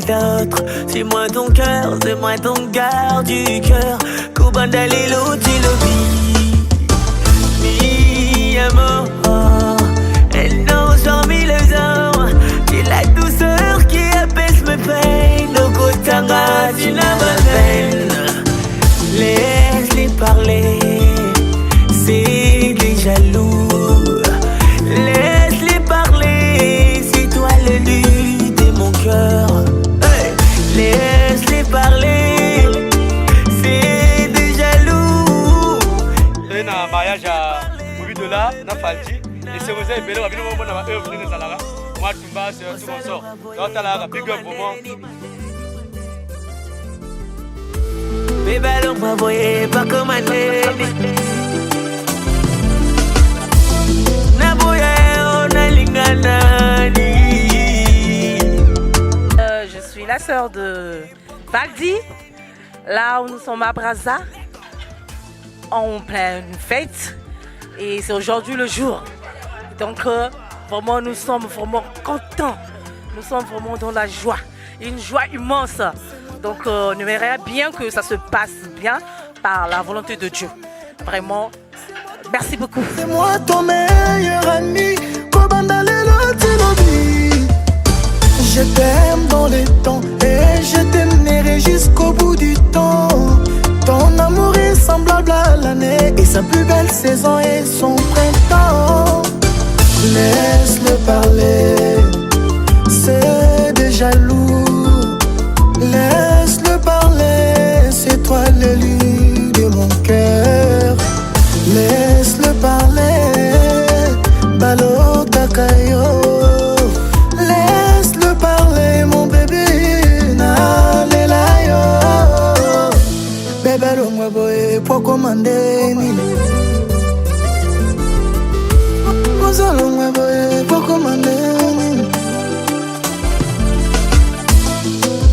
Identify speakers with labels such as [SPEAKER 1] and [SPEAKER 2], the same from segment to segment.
[SPEAKER 1] d'autre. C'est moi ton cœur, c'est moi ton garde du cœur. Kubandalilo Tilobi, mi amor. Elle n'ose jamais les hommes. C'est la douceur qui apaise mes peines. Logo Tanga, tu n'as pas peine. Laisse-les parler, c'est des jaloux. Laisse-les parler, c'est toi le lut de mon cœur. Hey. Laisse-les parler, c'est des jaloux.
[SPEAKER 2] Et na mariage à Mobidola, na Faldi. Et c'est vous avez belé, on va venir voir ma œuvre de Salara. Moi, Tumba, c'est tout mon sort. Donc, t'as la big up pour moi.
[SPEAKER 1] Bébé, l'on va voyer pas comme un nez.
[SPEAKER 3] Je suis la sœur de Faldi. Là où nous sommes à Brazza, en pleine fête. Et c'est aujourd'hui le jour. Donc, vraiment, nous sommes vraiment contents. Nous sommes vraiment dans la joie. Une joie immense. Donc, on aimerait bien que ça se passe bien par la volonté de Dieu. Vraiment, merci beaucoup.
[SPEAKER 4] C'est moi ton meilleur ami. Je t'aime dans les temps et je t'aimerai jusqu'au bout du temps. Ton amour est semblable à l'année et sa plus belle saison est son printemps. Laisse-le parler, c'est des jaloux. Laisse-le parler, c'est toi le lit de mon cœur. Laisse-le parler, Balo Takayo. Laisse-le parler, mon bébé, Nalelayo. Bébé, l'homme boy, pour commander. L'homme boy, pour commander.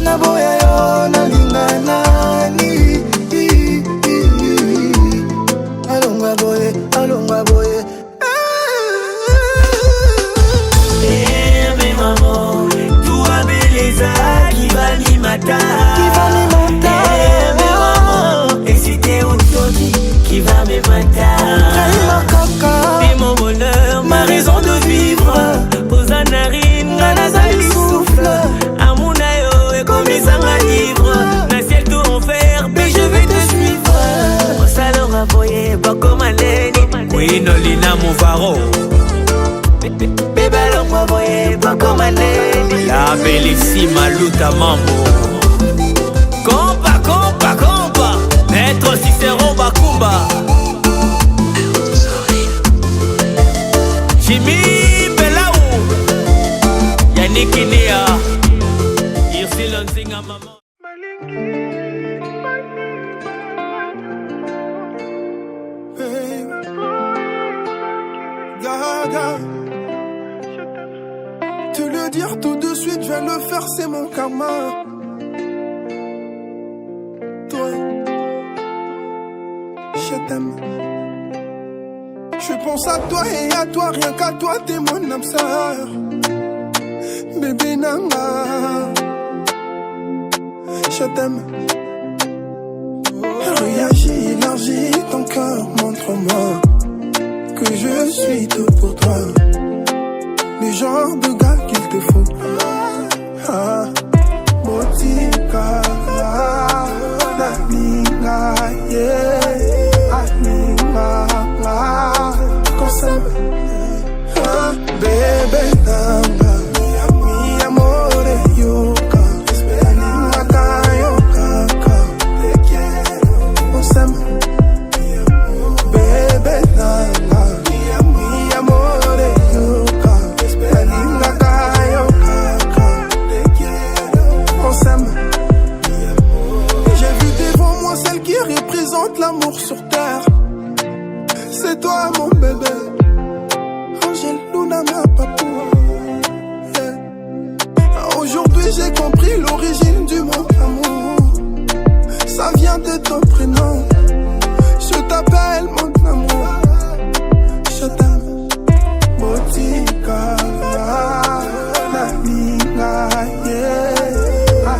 [SPEAKER 4] Naboya yo, Nalingana. Alonga boy, alonga boy. Qui va ni matin, et si t'es aujourd'hui, qui va me matin. T'es mon bonheur, ma raison de vivre. Pose la narine, nanazali souffle. Amunayo et comme ils en livre. Na ciel tout en fer, mais je vais te suivre. Au salon à voyer, pas comme un neni. Oui, Nolina Mouvaro. Bébé, l'on va voyer, pas comme un neni.
[SPEAKER 5] La bellissima Luta Mambo.
[SPEAKER 1] Compa, compa, compa.
[SPEAKER 5] Maître Cicero Bakumba.
[SPEAKER 1] Jimmy Belaou. Yannick Inia. Irsi Lonzinga maman.
[SPEAKER 4] Gaga. Te le dire tout de suite, je vais le faire, c'est mon karma. Toi, je t'aime. Je pense à toi et à toi, rien qu'à toi, t'es mon âme sœur. Bébé Nanga, je t'aime. Réagis, élargis ton cœur, montre-moi que je suis tout pour toi. Le genre de gars qu'il te faut. Botika, Naninga, yeah, Aninga, qu'on s'aime. Bébé Nanga, mi amore, yoka, Aninga, kayoka, te quiero, on s'aime. Bébé Nanga, mi amore, yoka. J'ai vu devant moi celle qui représente l'amour sur terre. C'est toi mon bébé, Angèle Luna ma papou. Yeah. Aujourd'hui j'ai compris l'origine du mot amour. Ça vient de ton prénom. Je t'appelle mon amour. Je t'aime. Botika, Naninga, yeah.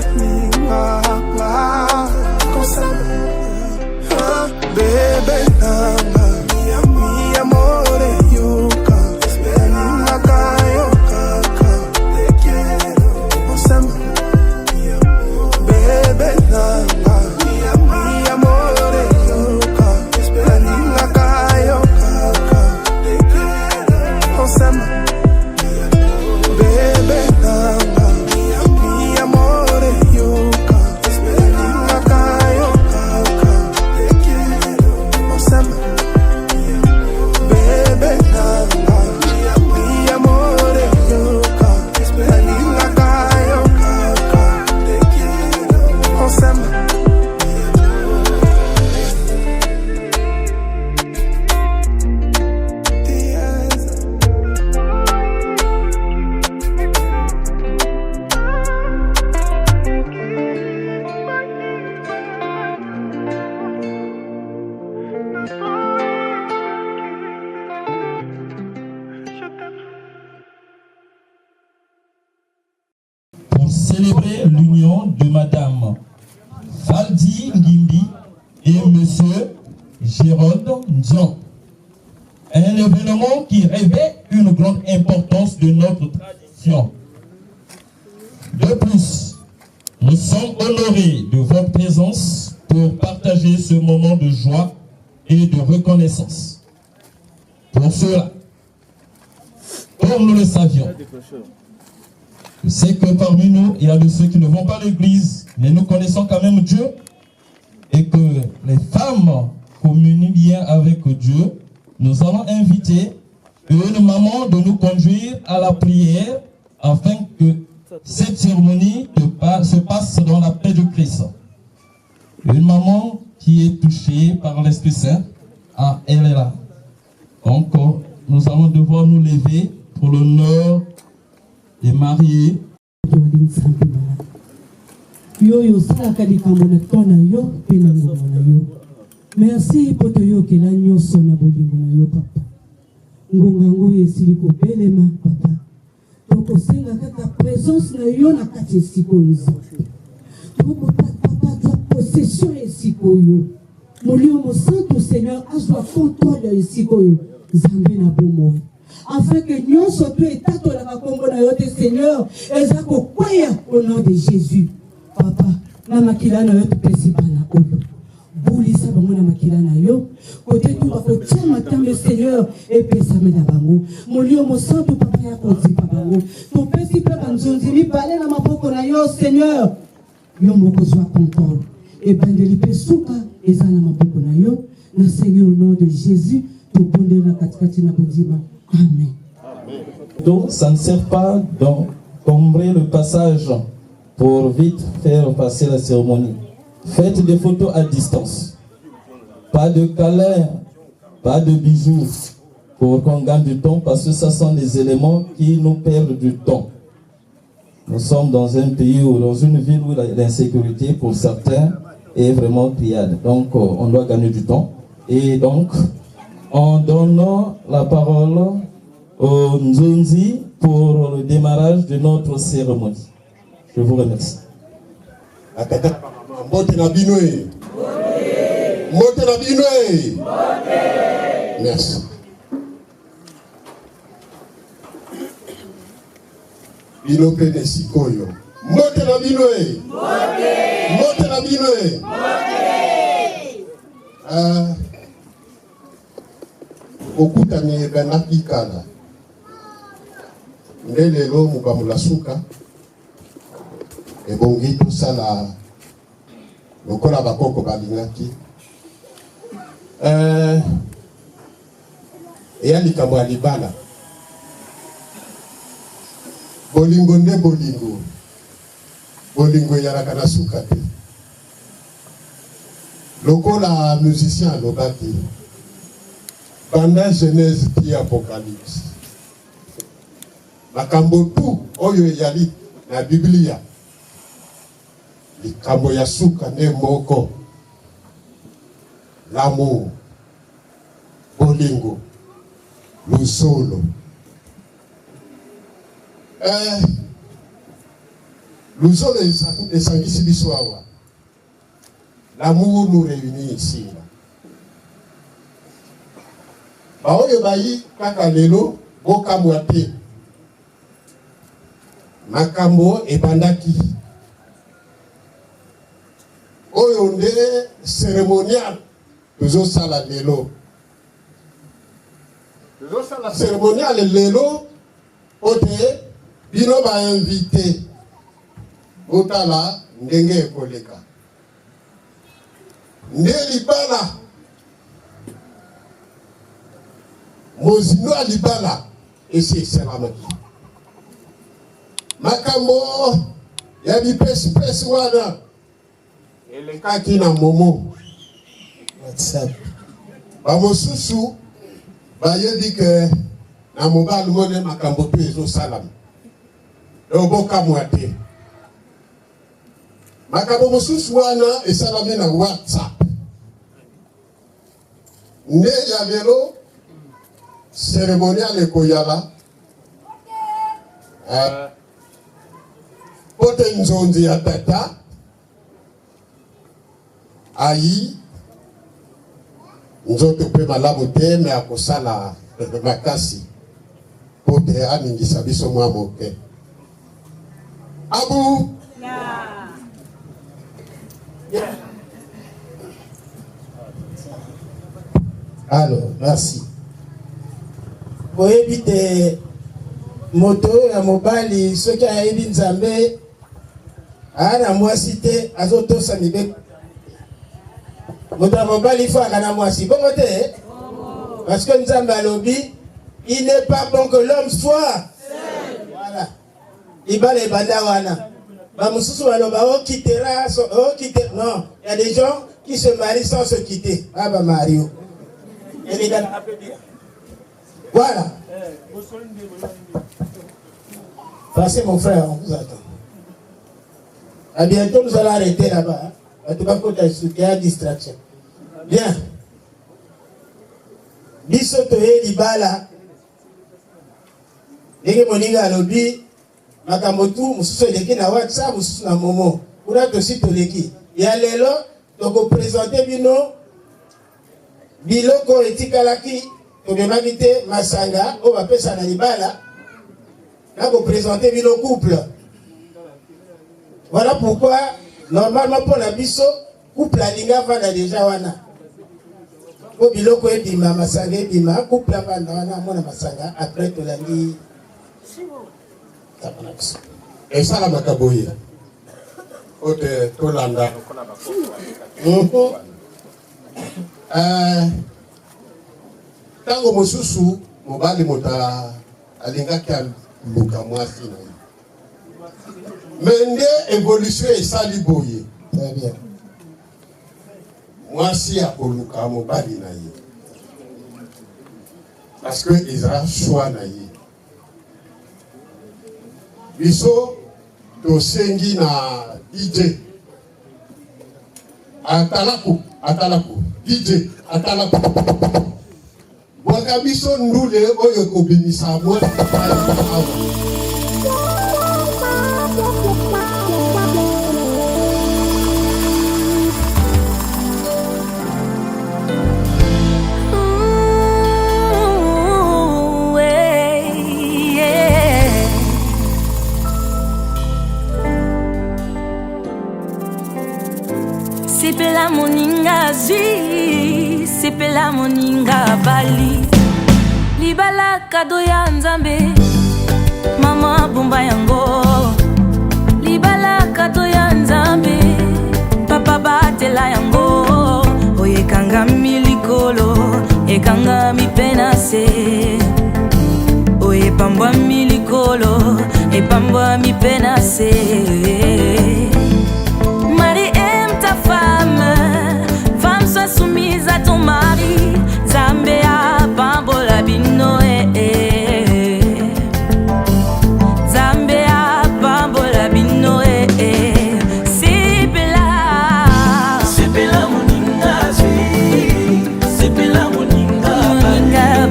[SPEAKER 6] Valdi Ngimbi et M. Gérald Ndian. Un événement qui revêt une grande importance de notre tradition. De plus, nous sommes honorés de votre présence pour partager ce moment de joie et de reconnaissance. Pour cela, comme nous le savions, je sais que parmi nous, il y a de ceux qui ne vont pas à l'église, mais nous connaissons quand même Dieu et que les femmes communient bien avec Dieu. Nous allons inviter une maman de nous conduire à la prière afin que cette cérémonie se passe dans la paix de Christ. Une maman qui est touchée par l'Esprit Saint, elle est là. Donc, nous allons devoir nous lever pour l'honneur des mariés.
[SPEAKER 7] Merci pour te yo que la nyoso na bolingo na yo papa. Ngonga ngo esili ko belema papa. Toko senga kaka présence na yo na kati esiko nzambe. Toko papa ta possession esiko yo. Molio mo santo Seigneur azwa contrôle esiko yo. Nzambe na bomo. Afin que nyoso to etato la makombo na yo te Seigneur ezako kwaya au nom de Jésus. Papa na makila na yo te pesibana oyo. Boulissa bango na makila na yo côté tout bako tia matambe Seigneur et pesa mena bango molio mo santo papa ya konzi pa bango to pesi pe banzonzi mi balé na maboko na yo Seigneur yo moko zwa contrôle et bandeli pe suka eza na maboko na yo na Seigneur au nom de Jésus to bonde na katikati na bondima amen.
[SPEAKER 6] Donc ça ne sert pas d'encombrer le passage pour vite faire passer la cérémonie. Faites des photos à distance. Pas de câlins, pas de bisous pour qu'on gagne du temps parce que ça sont des éléments qui nous perdent du temps. Nous sommes dans un pays ou dans une ville où l'insécurité pour certains est vraiment criade. Donc on doit gagner du temps. Et donc en donnant la parole au Nzonzi pour le démarrage de notre cérémonie. Je vous remercie.
[SPEAKER 8] Mbote na binoe. Mbote na binoe. Merci. Bino pene sikoyo. Mbote na binoe. Mbote na binoe. Okutani benaki kala. Ndelelo mubamula suka. Ebongi tout ça là. Lokola bakoko balingaki eya likambo ya libala bolingo nde bolingo bolingo eyalaka na suka te lokola musicien alobaki banda Genèse ti Apocalypse makambo tu oyo eyali na Biblia likambo ya suka nde moko l'amour bolingo luzolo luzolo esangisi biso awa l'amour nous réunit ici baoyo bayi kaka lelo bokamwa te makambo ebandaki oyo nde cérémonial tozosala lelo cérémonial lelo ote bino bainvité botala ndenge ekoleka nde libala mozino ya libala esi esalamaki makambo ya bipesipesi wana elekaki na momo WhatsApp bamosusu bayebi ke na mobali mone makambo pe ezosalama obokamwa te makambo mosusu wana esalami na WhatsApp nde ya lelo cérémonial ekoyala pote nzonzi ya tata Aïe, nous autres peu malamu te mais akosala makasi pour te amingisa biso mwa moke. Abou.
[SPEAKER 9] Alors, merci. Pour éviter moto ya mobali soki ayebi nzambe ana mwasi te azotosa mibe. Moto ya mobali faut akana mwasi bongo te parce que nzambe alobi il n'est pas bon que l'homme soit seul. Voilà. Ibale banda wana. Ba mususu baloba o quittera non, il y a des gens qui se marient sans se quitter. Ah bah Mario. Voilà. Passez mon frère, on vous attend. À bientôt, nous allons arrêter là-bas. En tout cas, il y a distraction. Bien. Bisotoye libala. Dès moninga alobi, makamotu mususu eleki na WhatsApp, mususu na Momo. Kuna tosi toleki. Ya lelo, toko présenter bino biloko etikalaki tobemaki te masanga oyo bapesa na libala na koprésente bino couple. Voilà pourquoi normalement pour la biso couple alinga vanda déjà wana po biloko ebima masanga ebima couple vanda wana mona masanga après tolandi
[SPEAKER 8] esala makaboye ote tolanda tango mosusu mobali mota alingaki aluka mwasi na ye mais nde évolution esali boye.
[SPEAKER 9] Très bien.
[SPEAKER 8] Mwasi akoluka mobali na ye parce que ezala choix na ye. Biso tosengi na DJ atalaku DJ atalaku wakabiso ndule oyo kobimisa mwa
[SPEAKER 10] Sepela moninga zwi, sepela moninga bali. Libala kado ya nzambe, mama bomba yango. Libala kado ya nzambe, papa batela yango. Oye kanga milikolo, ekanga mipenase. Oye pambwa milikolo, epambwa mipenase. Femme, sois soumise à ton mari. Zambea, pambola bino Zambea, pambola bino Sepela moninga zwi, sepela moninga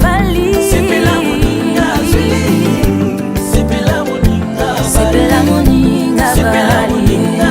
[SPEAKER 10] bali. Sepela moninga zwi, sepela moninga bali.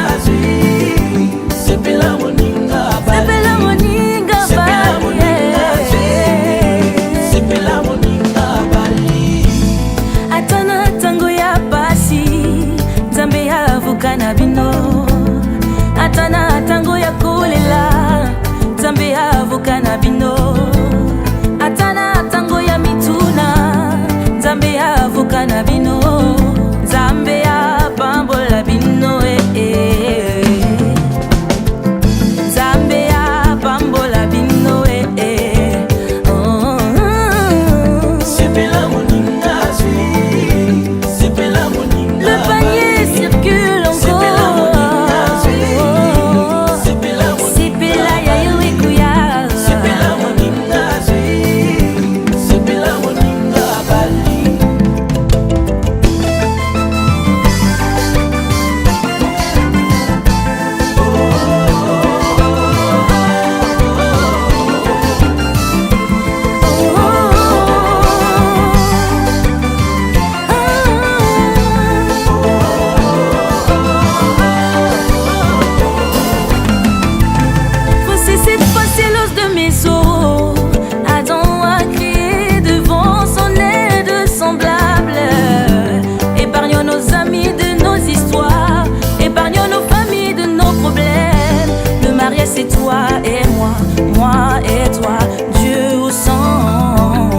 [SPEAKER 10] c'est toi et moi et toi, Dieu au sang.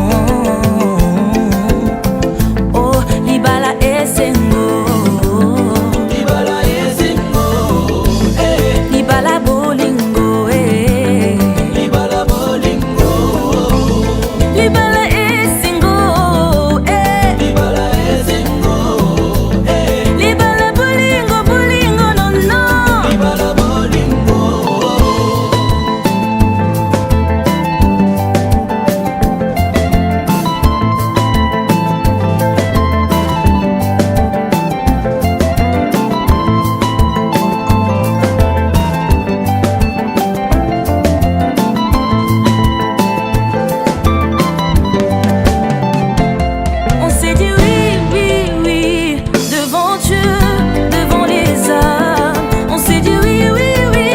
[SPEAKER 10] Oh, Libala et Sengo,
[SPEAKER 4] Libala et Sengo,
[SPEAKER 10] Libala Bolingo,
[SPEAKER 4] Libala Bolingo,
[SPEAKER 10] Libala et Sengo,
[SPEAKER 4] Libala et Sengo,
[SPEAKER 10] Libala Bolingo, Bolingo, non, non.
[SPEAKER 4] Libala Bolingo.
[SPEAKER 10] On s'est dit oui, oui, oui, devant Dieu, devant les hommes. On s'est dit oui, oui, oui,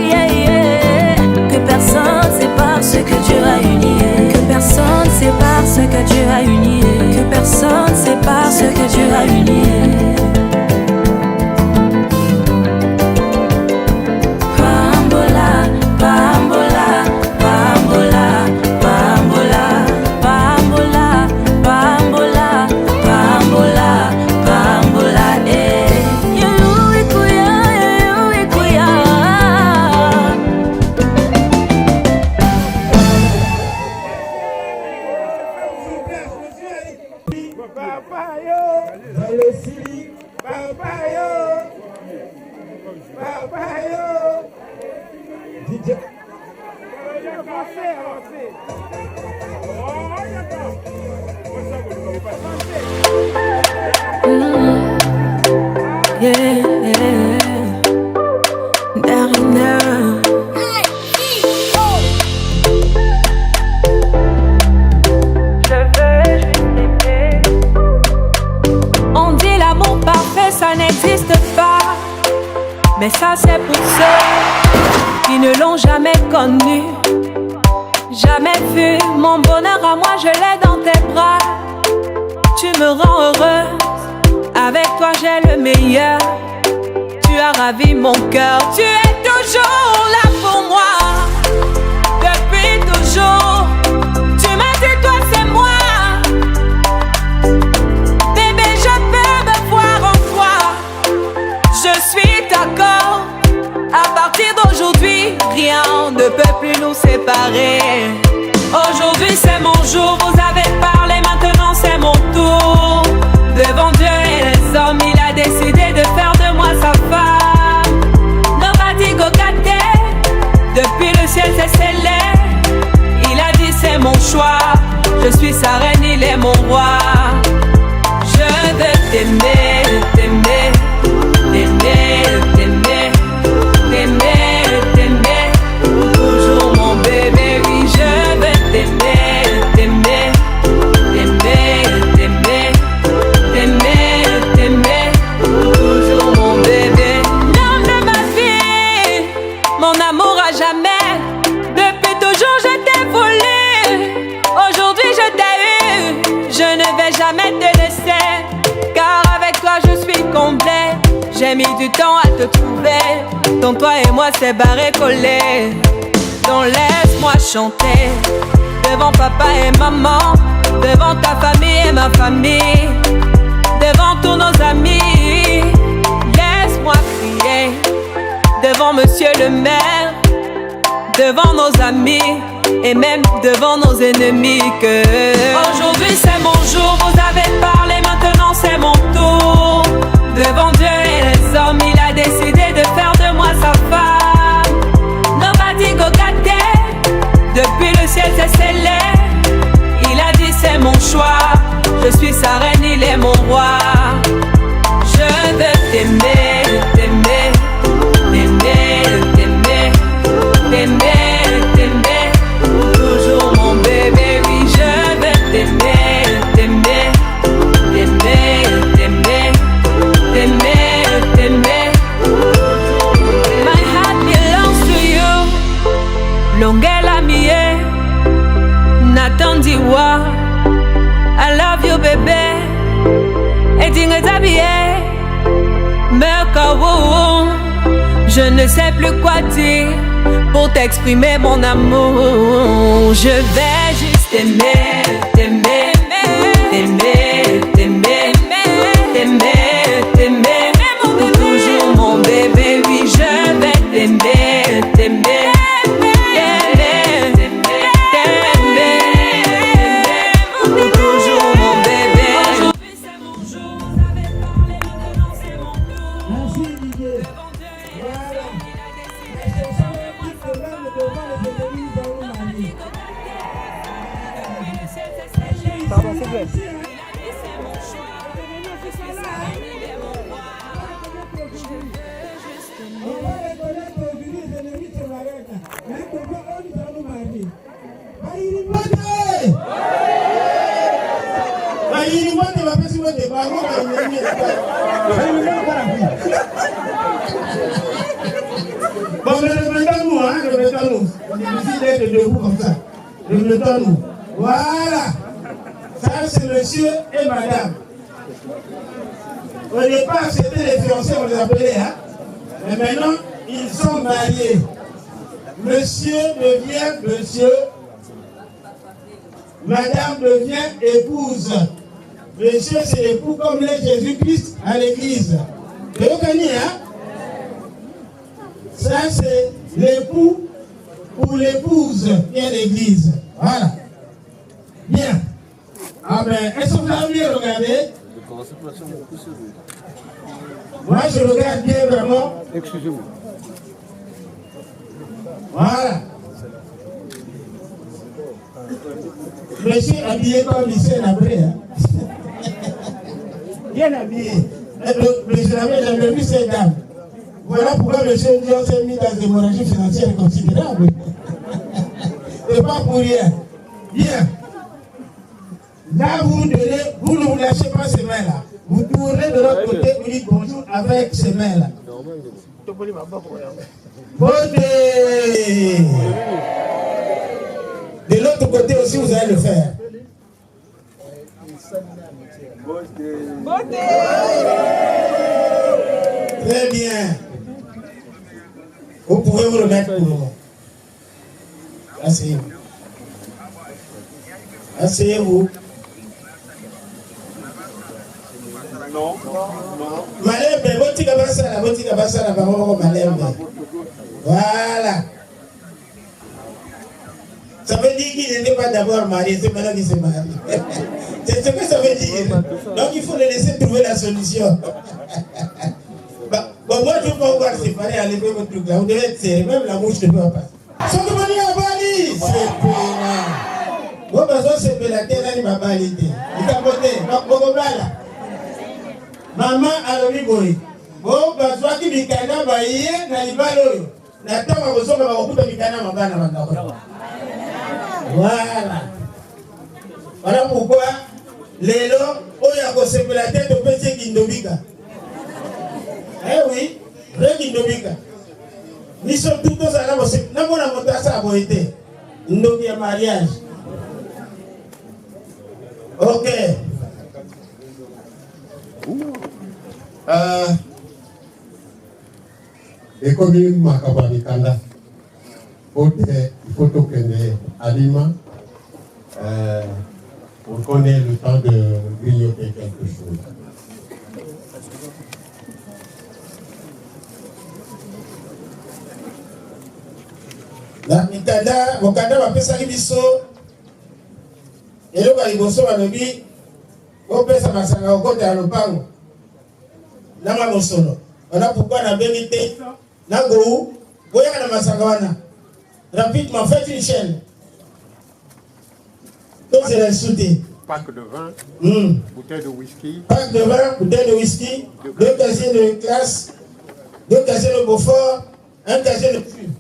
[SPEAKER 10] yeah, yeah. Que personne sépare ce que Dieu a uni. Que personne sépare ce que Dieu a uni. Que personne sépare ce que Dieu a uni. Pambola, pambola, pambola, pambola, pambola, pambola, pambola, pambola, yo ikuya, yo ikuya. Yeah, Darina. On dit l'amour parfait, ça n'existe pas. Mais ça c'est pour ceux qui ne l'ont jamais connu. Jamais vu mon bonheur à moi, je l'ai dans tes bras. Tu me rends heureuse, avec toi j'ai le meilleur. Tu as ravi mon cœur, tu es toujours là pour moi. Depuis toujours, tu m'as dit toi c'est moi. Bébé, je peux me voir en toi. Je suis d'accord. À partir d'aujourd'hui, rien ne peut plus nous séparer. Aujourd'hui c'est mon jour, vous avez parlé, maintenant c'est mon tour. Devant Dieu et les hommes, il a décidé de faire de moi sa femme. Nobody go get it. Depuis le ciel c'est scellé. Il a dit c'est mon choix. Je suis sa reine, il est mon roi. Je veux t'aimer, t'aimer, t'aimer, t'aimer, t'aimer, t'aimer. Toujours mon bébé, oui, je veux t'aimer, t'aimer, t'aimer, t'aimer, t'aimer, t'aimer. Toujours mon bébé. L'homme de ma vie, mon amour à jamais. Depuis toujours je t'ai voulu. Aujourd'hui je t'ai eu. Je ne vais jamais te laisser, car avec toi je suis complet. J'ai mis du temps à te trouver. Dans toi et moi c'est barré collé. Donc laisse-moi chanter devant papa et maman, devant ta famille et ma famille, devant tous nos amis. Laisse-moi crier devant monsieur le maire, devant nos amis et même devant nos ennemis que aujourd'hui c'est mon jour, vous avez parlé, maintenant c'est mon tour. Devant Dieu et les hommes, il a décidé de faire de moi sa femme. Nobody go get it. Depuis le ciel c'est scellé. Il a dit c'est mon choix. Je suis sa reine, il est mon roi. Je veux t'aimer, t'aimer, t'aimer, t'aimer, t'aimer, t'aimer. Toujours mon bébé, oui, je veux t'aimer, t'aimer, t'aimer, t'aimer, t'aimer, t'aimer. My heart belongs to you. Longela mie, Nathan Diwa. I love you, bébé. Et dingue t'habiller, me kawo. Je ne sais plus quoi dire. t'exprimer mon amour. Je vais juste t'aimer, t'aimer, t'aimer, t'aimer, t'aimer, t'aimer. Pour toujours mon bébé, oui je vais t'aimer, t'aimer, t'aimer, t'aimer, pour toujours mon bébé. Aujourd'hui c'est mon jour, vous avez parlé, maintenant c'est mon tour.
[SPEAKER 9] Merci Didier. Voilà. C'est ça le but de même devant les ennemis dans le Mali.
[SPEAKER 2] Pardon, s'il vous plaît.
[SPEAKER 9] On va reconnaître aujourd'hui les ennemis qui m'arrêtent. Mais pourquoi on est dans le Mali? Bayirimote bapesi mote bango baennemi bon, remettons-nous, hein, remettons-nous. On est obligé d'être debout comme ça. Remettons-nous. Voilà. Ça, c'est monsieur et madame. Au départ, c'était les fiancés, on les appelait, hein. Mais maintenant, ils sont mariés. Monsieur devient monsieur. Madame devient épouse. Monsieur, c'est l'époux comme l'est Jésus-Christ à l'église. Vous comprenez, hein? Ça, c'est l'époux pour l'épouse qui est l'église. Voilà. Bien. Ah ben, est-ce que vous avez bien regardé? Moi, je regarde bien vraiment.
[SPEAKER 2] Excusez-moi.
[SPEAKER 9] Voilà. Monsieur habillé comme lycéen après. Hein? Bien habillé. Mais je n'avais jamais vu ces dames. Voilà pourquoi monsieur Dion s'est mis dans des hémorragies financières considérables. Et pas pour rien. Bien. Là, vous ne vous lâchez pas ces mains-là. Vous tournez de l'autre côté, vous dites bonjour avec ces mains-là. Beauté. De l'autre côté aussi, vous allez le faire.
[SPEAKER 10] Beauté.
[SPEAKER 9] Très bien. Vous pouvez vous remettre pour moi. Asseyez-vous. Asseyez-vous.
[SPEAKER 2] Non.
[SPEAKER 9] Malembe, botika basala, bango malembe. Voilà. Ça veut dire qu'il n'était pas d'abord marié, c'est maintenant qu'il s'est marié. C'est ce que ça veut dire. Donc il faut le laisser trouver la solution. Bon, moi je ne peux pas voir séparer, enlever votre truc là. Vous devez être serré, même la mouche ne peut pas passer. Ce que vous dites à Bali, c'est pénal. Vous besoin de se la terre, il m'a validé. Il t'a voté, maman a le boy. Bon, besoin qu'il m'y canne, baillé, n'a pas l'eau. N'attends pas besoin de beaucoup de m'y Voilà. Voilà pourquoi les lots, on y a conseillé la tête au petit Kindobika. Eh oui, le Kindobika. Nous sommes tous à la mosse. Nous avons la montagne à boiter. Nous avons un mariage. Ok.
[SPEAKER 8] Et comme il m'a accompagné, il faut tourner Alima pour qu'on ait le temps de grignoter quelque chose.
[SPEAKER 9] La Mikanda, Mokanda va pesa biso. Et le baliboso va nobi. On pesa masanga okota ya lopango. Nama mosolo. Voilà pourquoi on a bénité. Nago, voyez na masanga wana. Rapidement, faites une chaîne. Donc c'est la soutien.
[SPEAKER 11] Pack de vin, bouteille de whisky.
[SPEAKER 9] Pack de vin, bouteille de whisky, 2 casiers de classe, 2 casiers de Beaufort, 1 casier de pluie.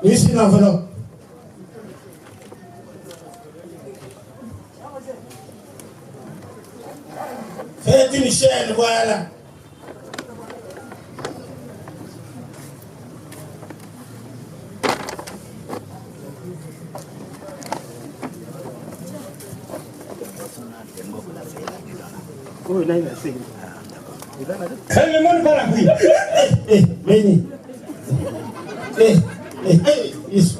[SPEAKER 9] Ici l'enveloppe. Faites une chaîne, voilà.
[SPEAKER 2] Le monde va la couille.
[SPEAKER 9] Venez. Isso.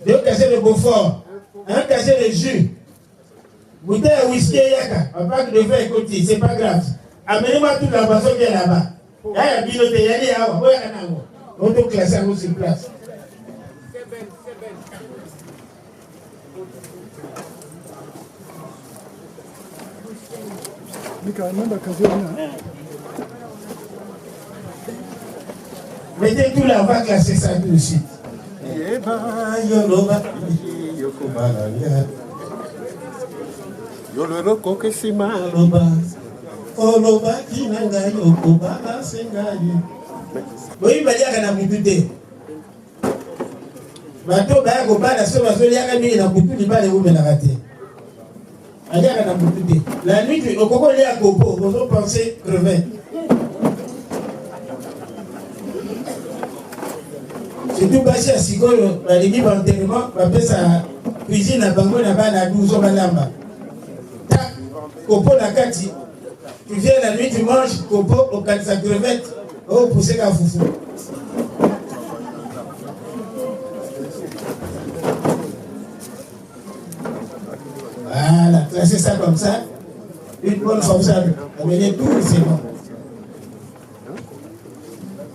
[SPEAKER 9] Deux cachets de Beaufort, un cachet de jus, bouteille à whisky et yaka, un pack de vin et côté, c'est pas grave. Amenez-moi toute la boisson qui est là-bas. Il y a un bilote, il y a des awa, il y a un awa. On doit classer à sur place. Mettez tout là, on va classer ça tout de suite. Oui, bah, il y a un abouté. Bateau, bah, il y a un abouté. Il y a un abouté. Il y a un abouté. La nuit, au coco, il y a un coco. Vous pensez crever. Surtout basé à Sikoyo, l'équipe d'enterrement, sa cuisine à Bango, là-bas, à 12 ans, là-bas. Tac, copo la kati. Tu viens la nuit, tu manges copo au 4 crevette, au poussé à foufou. Voilà, classer ça comme ça. Une bonne formule. Amenez tout, c'est bon.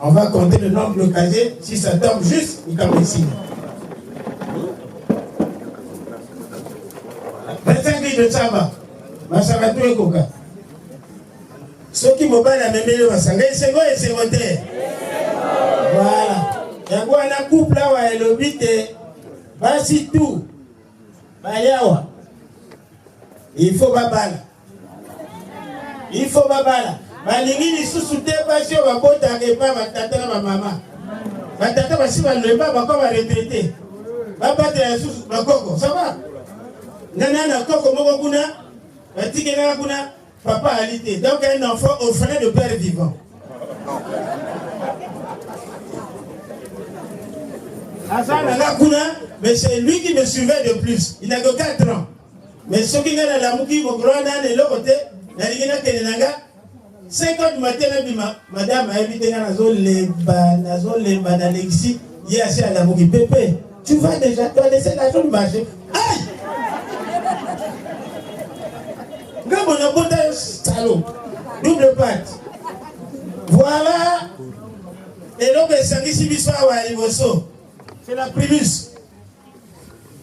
[SPEAKER 9] On va compter le nombre de casiers. Si ça tombe juste, il tombe ici. 25 litres de samba. Ma samba tout est coca. Ceux qui m'ont pas la même chose, c'est bon et c'est voté. Voilà. Il y a un couple là où il y a le but de basi tout. Bayawa. Il faut babala. Il faut babala. Balingi ni susute pasio babota ngepa batata na mama. Batata basi baleba bako ba retraité. Babata ya susu bakoko, ça va? Nana na koko moko kuna, batike na kuna papa alité. Donc un enfant orphelin de père vivant. Asana na kuna, mais c'est lui qui me suivait de plus. Il n'a que 4 ans. Mais ce qui n'a la muki mo granda ne lokote, na ligena kenenanga 5 heures du matin, madame a invité Nazo Lemba d'Alexis. Il est assis à la bougie. Pépé, tu vas déjà, tu as laissé l'argent du marché. Aïe! Regarde mon abondance, salaud. Double patte. Voilà. Et donc, c'est la primus.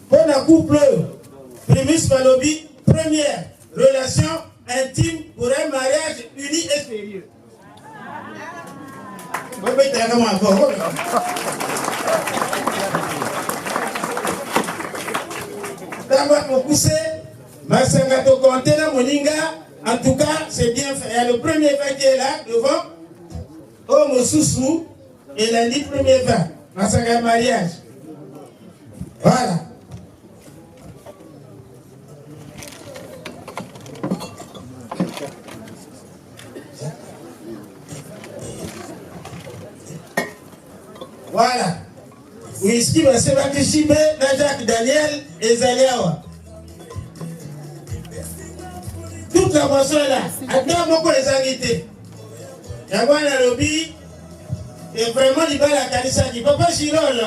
[SPEAKER 9] Pour la couple, primus Malobi, première relation intime pour un mariage uni et sérieux. En tout cas, c'est bien fait. Il y a le premier vin qui est là, devant. Oh, mon soussou. Et la dit premier vin. Masanga mariage. Voilà. Voilà. Whisky, c'est Bakishime, Jacques Daniel et Zaliawa. Toute la boisson est là. Attends, beaucoup les invités. Yagwan Alobi. Et vraiment, il va la Kanissa qui Papa Girol,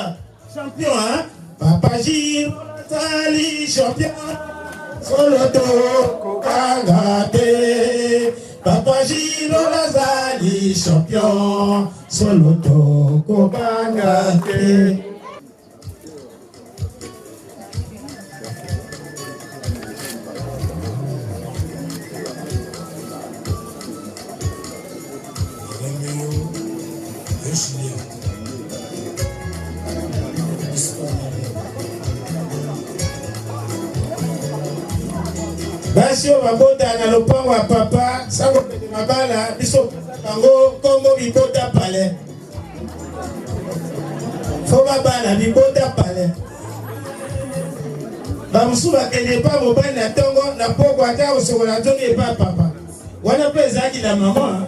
[SPEAKER 9] champion, hein? Papa Girol, Sali, champion. Soloto, Kokangate. Papa Girol, Sali, champion. Soloto, Kokangate. Basi mabota na lopango wa papa sango pete mabala biso bango Kongo bibota pale fo mabala bibota pale bamusu bakende pa mobali na tongo na poko ata osokola nzoki pa papa wana pe ezalaki na mama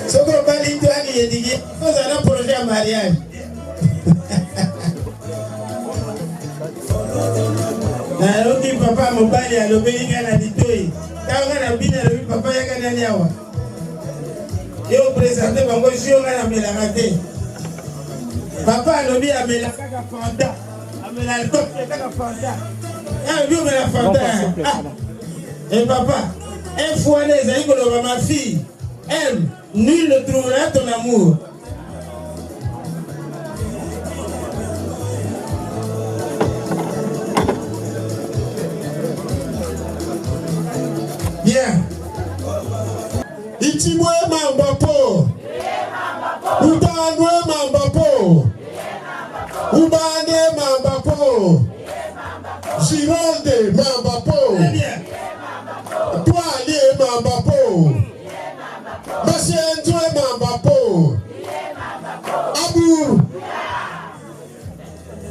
[SPEAKER 9] Soko dédié. Vous avez un projet en mariage. Nalobi papa mobali alobeli nga na litoi. Tanga na bina alobi papa yaka nani awa. Yo présenter bango sio nga na melaka te. Papa alobi amela kaka fanta. Amela alcool kaka fanta. Ah bio mela fanta. Et papa, un fois les amis que ma fille aime, nul ne trouvera ton amour. Bien.
[SPEAKER 8] Itimwe mambapo. Utanwe mambapo. Ubane mambapo. Gironde mambapo. Toi lié mambapo. Masientwe mambapo. Amour.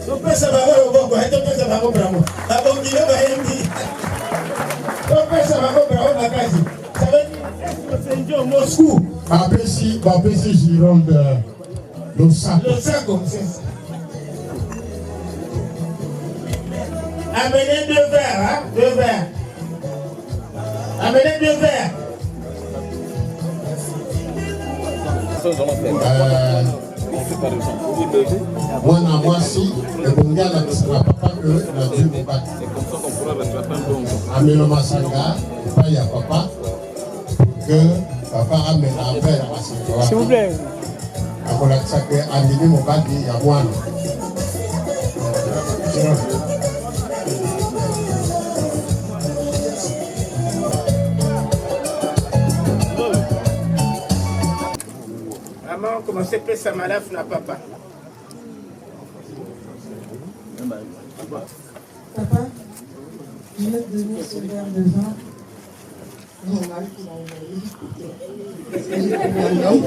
[SPEAKER 9] Tu pensa bagulho bom, aí tu pensa bagulho pra mim. Tá bom que não vai me. Tu pensa bagulho pra mim na casa. Sabe que você entrou Moscou.
[SPEAKER 8] Bapesi Gironde. Le saco.
[SPEAKER 9] Amenez 2 verres, hein? 2 verres. Amenez 2 verres.
[SPEAKER 8] Mwana mwasi ebonga na bisala papa que na Dieu mobati. Amelo masanga pas ya papa que papa amena affaire à masanga. S'il vous plaît. Akolakisa que andimi mobati ya mwana.
[SPEAKER 9] Maman commence à faire sa malaf na papa.
[SPEAKER 7] Papa, je vais te donner ce verre de vin. Mon mari qui m'a envoyé. Parce que j'ai trouvé un homme.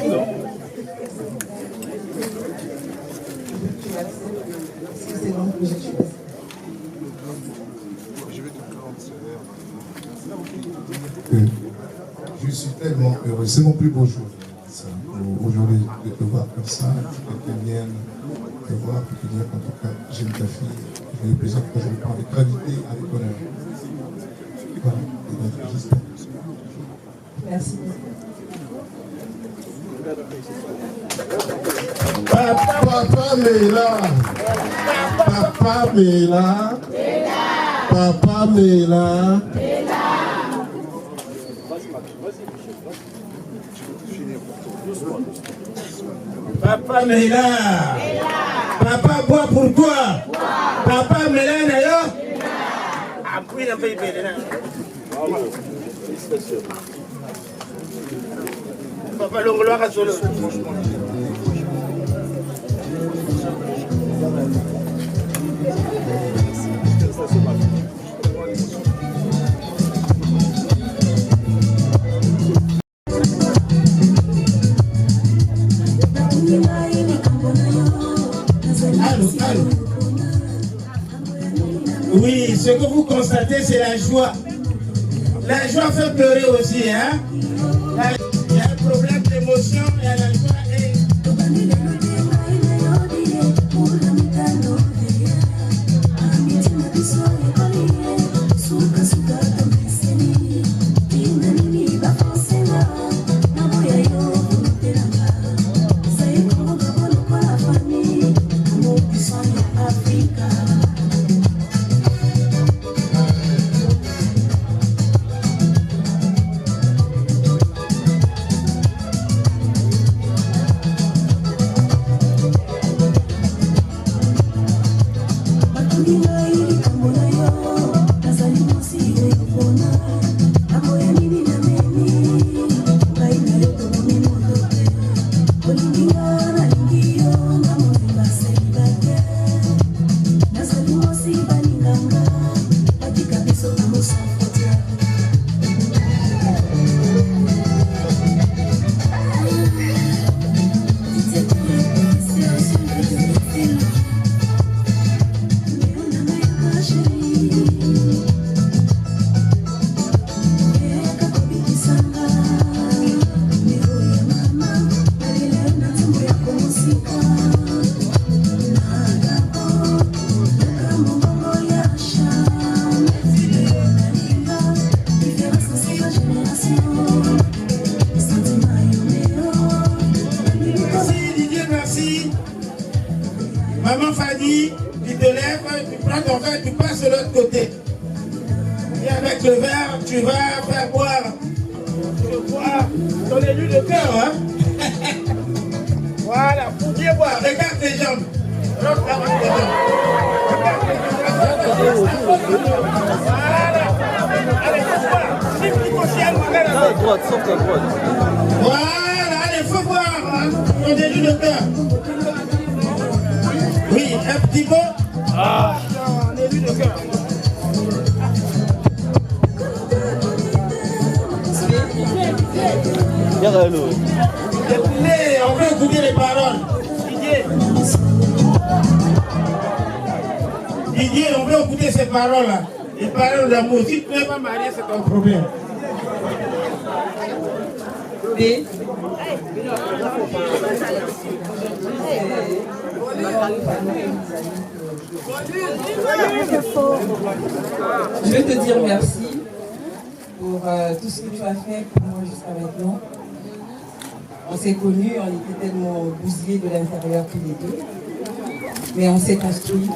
[SPEAKER 7] Tu l'acceptes. Si c'est bon que je te laisse.
[SPEAKER 8] Je suis tellement heureux. C'est mon plus beau jour. Aujourd'hui, de te voir comme ça, que tu viennes te voir, que tu dire qu'en tout cas, j'aime ta fille. J'ai le plaisir que je me parle avec gravité, avec honneur. Voilà, et donc j'espère.
[SPEAKER 7] Merci.
[SPEAKER 8] Papa Mela. Papa Mela. Papa Mela.
[SPEAKER 9] Papa Mela. Papa bois pour toi. Papa Mela d'ailleurs. Après la paye Papa Longloire à solo. Oui, ce que vous constatez, c'est la joie. La joie fait pleurer aussi, hein? Il y a un problème d'émotion et la joie est... Maman Fadi, tu te lèves, tu prends ton verre, tu passes de l'autre côté. Et avec le verre, tu vas faire boire. Ton élu de cœur, hein? Voilà, pour bien boire. Regarde tes jambes. Regarde tes jambes. Voilà. Allez, faut boire. Voilà, allez, faut boire. Hein? Ton élu de cœur. Oui, un petit mot. Ah, un élu de cœur. On veut écouter les paroles. Didier, on veut écouter ces paroles-là. Les paroles d'amour. Si tu n'es pas marié, c'est ton problème.
[SPEAKER 12] Je vais te dire merci pour tout ce que tu as fait pour moi jusqu'à maintenant. On s'est connus, on était tellement bousillés de l'intérieur tous les deux. Mais on s'est construit,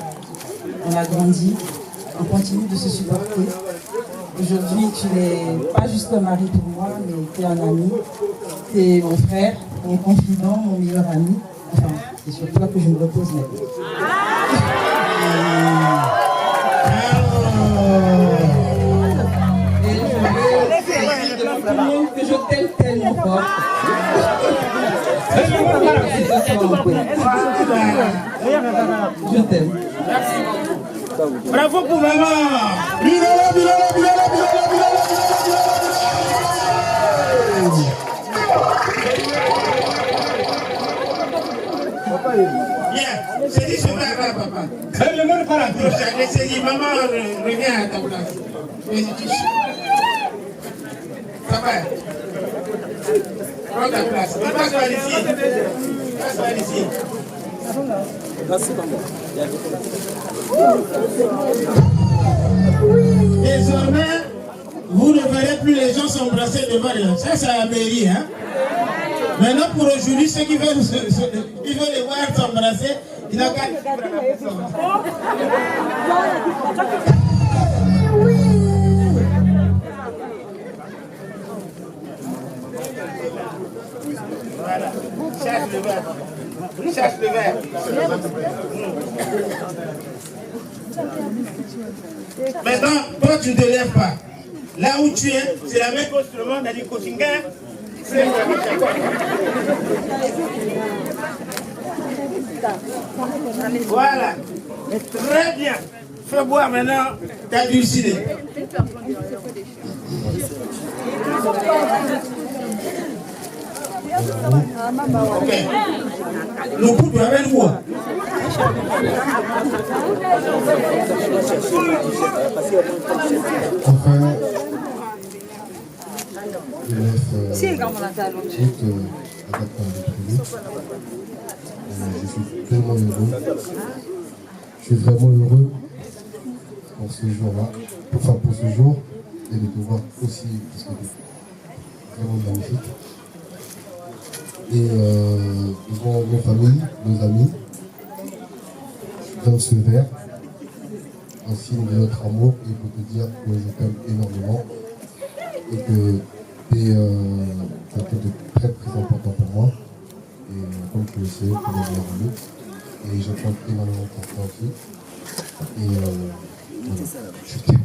[SPEAKER 12] on a grandi, on continue de se supporter. Aujourd'hui, tu n'es pas juste un mari pour moi, mais tu es un ami. Tu es mon frère, mon confident, mon meilleur ami. Enfin, c'est sur toi que je me repose maintenant. Et je veux dire devant tout le monde que je t'aime tellement fort. Je t'aime.
[SPEAKER 9] Bravo pour maman. Bien, c'est dit, je vais là, papa. Le monde pas la prochaine. C'est dit, maman, reviens à ta place. Papa, prends ta place. Papa, sois ici. Sois ici. Désormais, vous ne verrez plus les gens s'embrasser devant les gens. Ça, c'est la mairie, hein? Maintenant, pour aujourd'hui, ceux qui veulent les voir s'embrasser, ils n'ont qu'à... Voilà. Chasse le verre. Chasse le verre. Maintenant, toi, tu ne te lèves pas. Là où tu es, c'est la même chose que le monde a dit Koshinga. Voilà. Très bien. Fais boire maintenant ta dulcinée. Ok. Le coup doit avec moi.
[SPEAKER 8] Enfin, je laisse toute la date prévue. Je suis tellement heureux. Je suis vraiment heureux pour ce jour-là, enfin pour ce jour, et de te voir aussi, parce que c'est vraiment magnifique. Et devant nos familles, nos amis, je donne ce verre, un signe de notre amour, et pour te dire que je t'aime énormément, et que tu es quelqu'un de très très important pour moi, et comme tu le sais, tu es mon meilleur ami, et je compte énormément pour toi aussi, et voilà, je t'aime.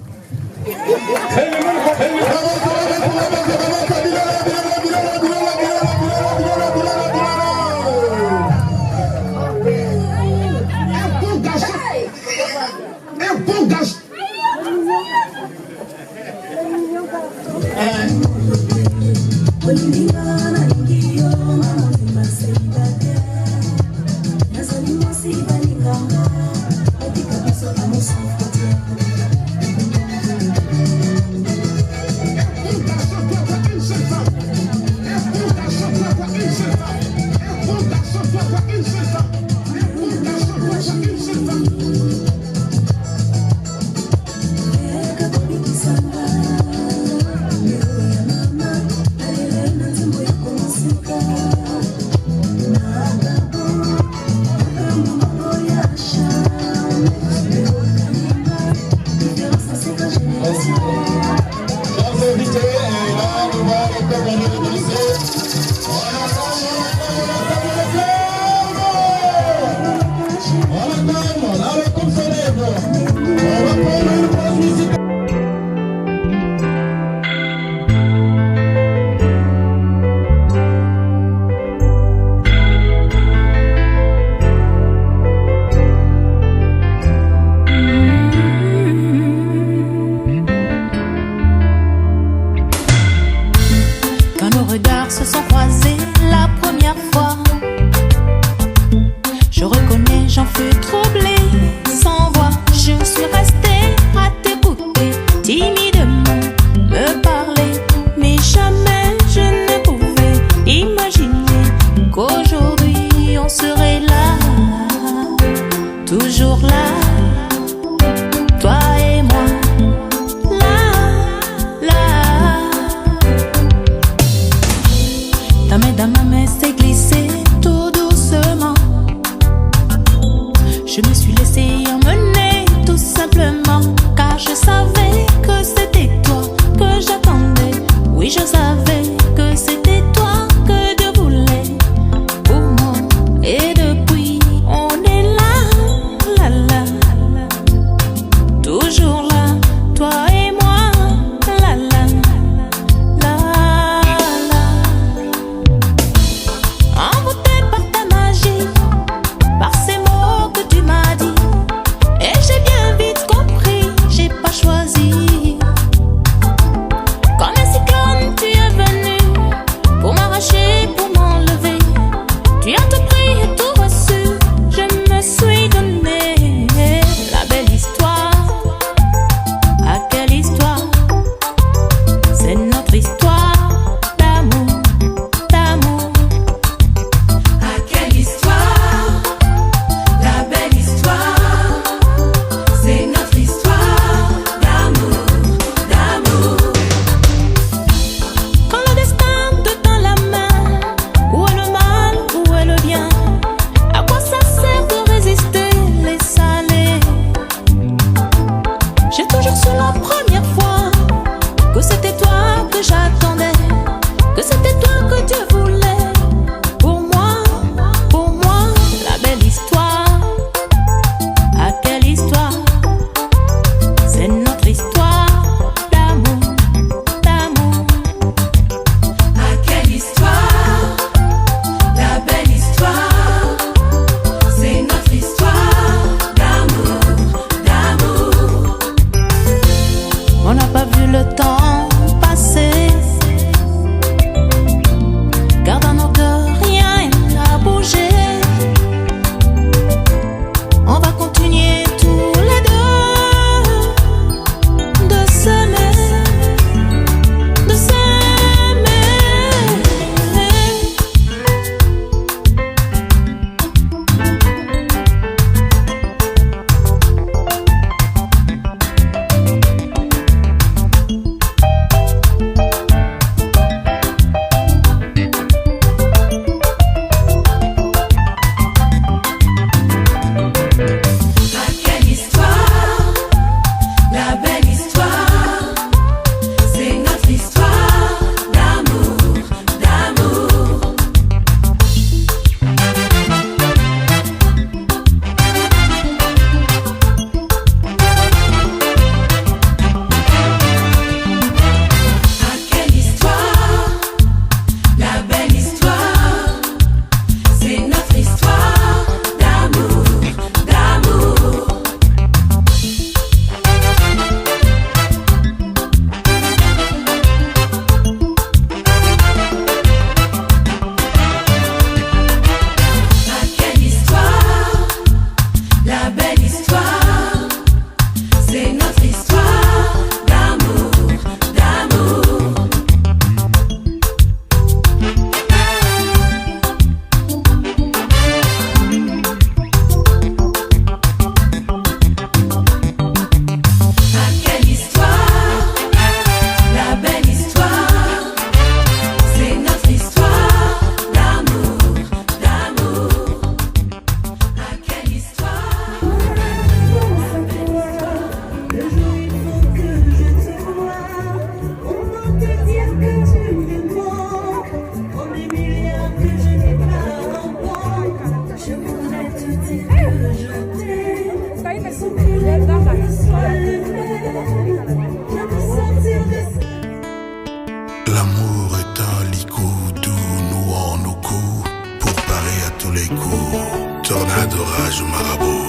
[SPEAKER 13] tous les coups, tornade, orage, marabout.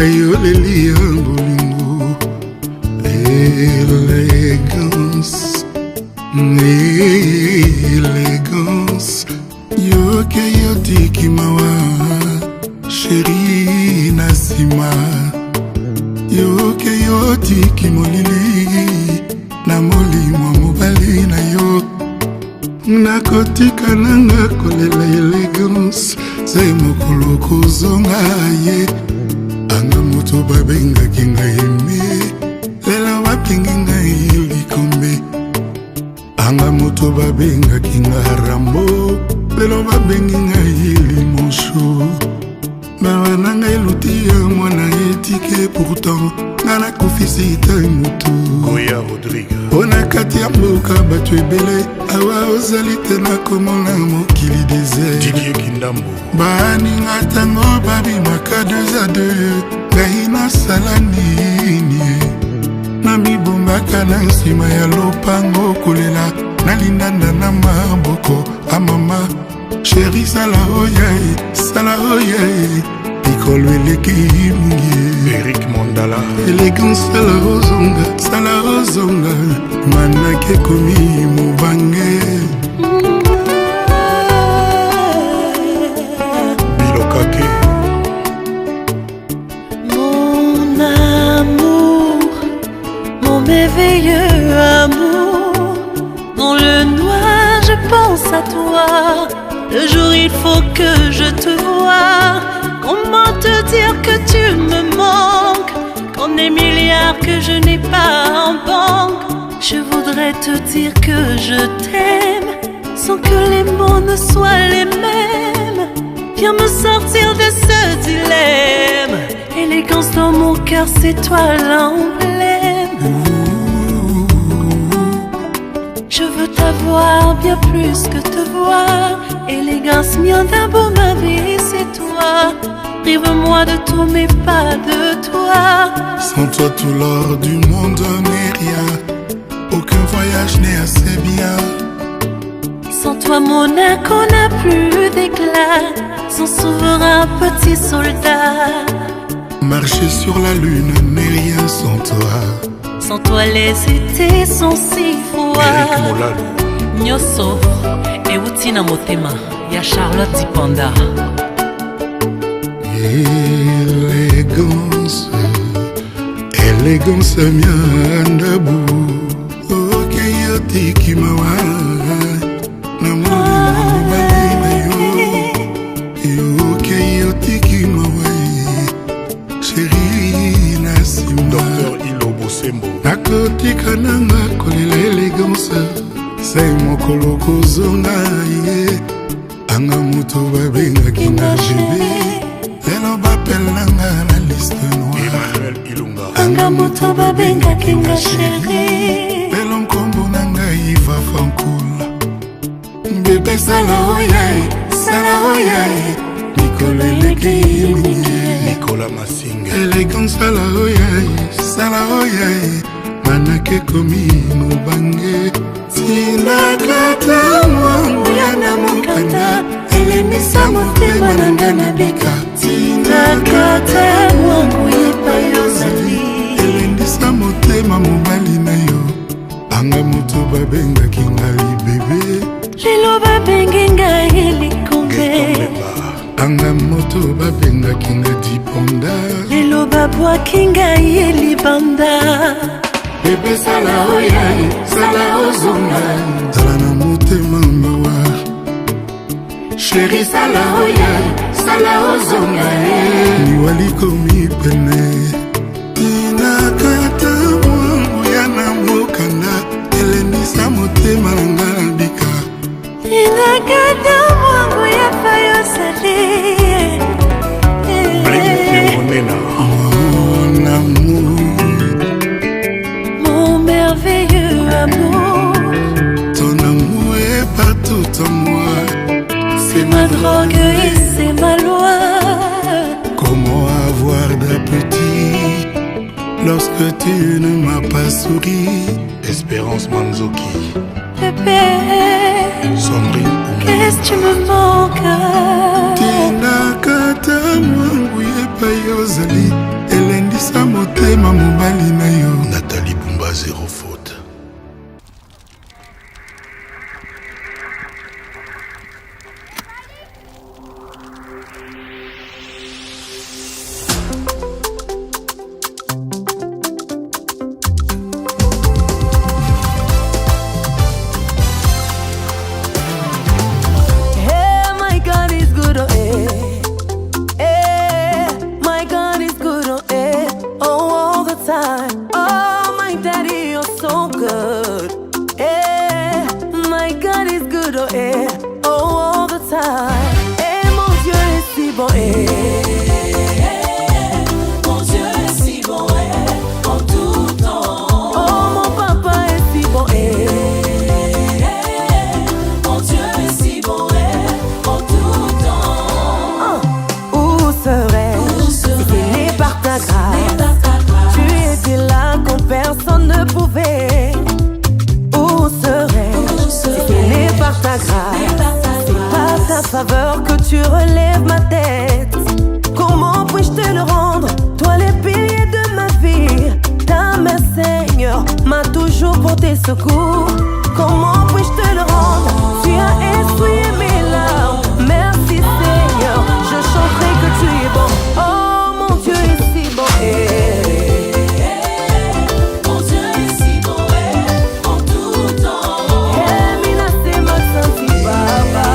[SPEAKER 14] Ayoleli bolingo, élégance, élégance. Yoke yotiki mawa, chéri nasima. Yoke yotiki molili, na molimo mobali na yo. Nakotika nanga kolela élégance, zai mokolo kozonga ye. Anga moto babenga kinga yeme, lela bapengi ngai likombe. Anga moto babenga kinga rambo, lelo babengi ngai limonsho. Bawa nanga eluti ya mwana etike, pourtant ngana kofisi itai mutu.
[SPEAKER 13] Goya Rodrigue
[SPEAKER 14] Ona kati ya mboka batu ebele, awa ozali te na komona mokili désert.
[SPEAKER 13] Didier Kindambo
[SPEAKER 14] Baninga tango babimaka 2 à 2, ngai nasala nini? Namibombaka na nsima ya lopango kolela, nalindanda na maboko amama. Chéri sala oyae, pikolo eleki mungie.
[SPEAKER 13] Eric Mondala
[SPEAKER 14] Élégance sala ozonga, manake komi mubange.
[SPEAKER 13] Bilokake
[SPEAKER 15] Mon amour, mon merveilleux amour, dans le noir je pense à toi. Le jour il faut que je te vois. Comment te dire que tu me manques, quand des milliards que je n'ai pas en banque. Je voudrais te dire que je t'aime, sans que les mots ne soient les mêmes. Viens me sortir de ce dilemme. Élégance dans mon cœur, c'est toi l'emblème. Je veux t'avoir bien plus que te voir. Élégance, mien d'abord ma vie, c'est toi. Prive-moi de tout mais pas de toi.
[SPEAKER 14] Sans toi tout l'or du monde n'est rien, aucun voyage n'est assez bien.
[SPEAKER 15] Sans toi Monaco n'a plus d'éclat, son souverain petit soldat.
[SPEAKER 14] Marcher sur la lune n'est rien sans toi.
[SPEAKER 15] Sans toi les étés sont si froids.
[SPEAKER 16] Nyoso euti na motema ya Charlotte Dipanda.
[SPEAKER 14] Élégance, élégance miandabu. Ok yotiki mawa, na molimo mobali na yo. Ok yotiki mawa, chéri nasima.
[SPEAKER 13] Docteur Ilo Bosembo
[SPEAKER 14] nakotika nanga kolela élégance, sai mokolo kozonga ye. Anga moto babengaki na jibe, lelo bapelanga na liste noire.
[SPEAKER 15] Anga moto babengaki nga chéri,
[SPEAKER 14] lelo nkombo na ngai va fankula. Bebe sala oyae, mikolo eleki mingi.
[SPEAKER 13] Nicolas Massinga
[SPEAKER 14] Élégance sala oyae, manake komi mubange. Tinakata mwangu ya na mukanda, elemisa motema na nga na bika.
[SPEAKER 15] Tinakata mwangu yepa yozali,
[SPEAKER 14] elendisa motema mobali na yo. Anga moto babengaki ngai bebe,
[SPEAKER 15] lelo babengi ngai likombe.
[SPEAKER 14] Anga moto babengaki nga diponda,
[SPEAKER 15] lelo babwaki ngai libanda.
[SPEAKER 14] bebe sala oyae, sala ozonga, zala na motema mawa. Chéri sala oyae, sala ozonga, liwali komi pene. Tinakata mwangu ya na mokanda, elendisa motema na nga na bika.
[SPEAKER 15] Tinakata mwangu ya fayosali,
[SPEAKER 14] mon amour,
[SPEAKER 15] mon merveilleux amour.
[SPEAKER 14] ton amour est partout en moi.
[SPEAKER 15] C'est ma drogue et c'est ma loi.
[SPEAKER 14] Comment avoir d'appétit lorsque tu ne m'as pas souri?
[SPEAKER 13] Espérance Manzoki.
[SPEAKER 15] Bébé,
[SPEAKER 13] Sandrine Oumé.
[SPEAKER 15] qu'est-ce que tu me manques?
[SPEAKER 14] Tina kata mwangu epai ozali elendisa motema mobali na yo.
[SPEAKER 13] Nathalie Bumba, zéro faute.
[SPEAKER 4] Faveur que tu relèves ma tête. Comment puis-je te le rendre? Toi les piliers de ma vie. Ta main Seigneur m'a toujours porté secours. Comment puis-je te le rendre? Tu as essuyé mes larmes. Merci Seigneur, je chanterai que tu es bon. Oh mon Dieu est si bon.
[SPEAKER 15] Mon Dieu est si bon en tout temps.
[SPEAKER 4] Mina c'est ma sainte Baba.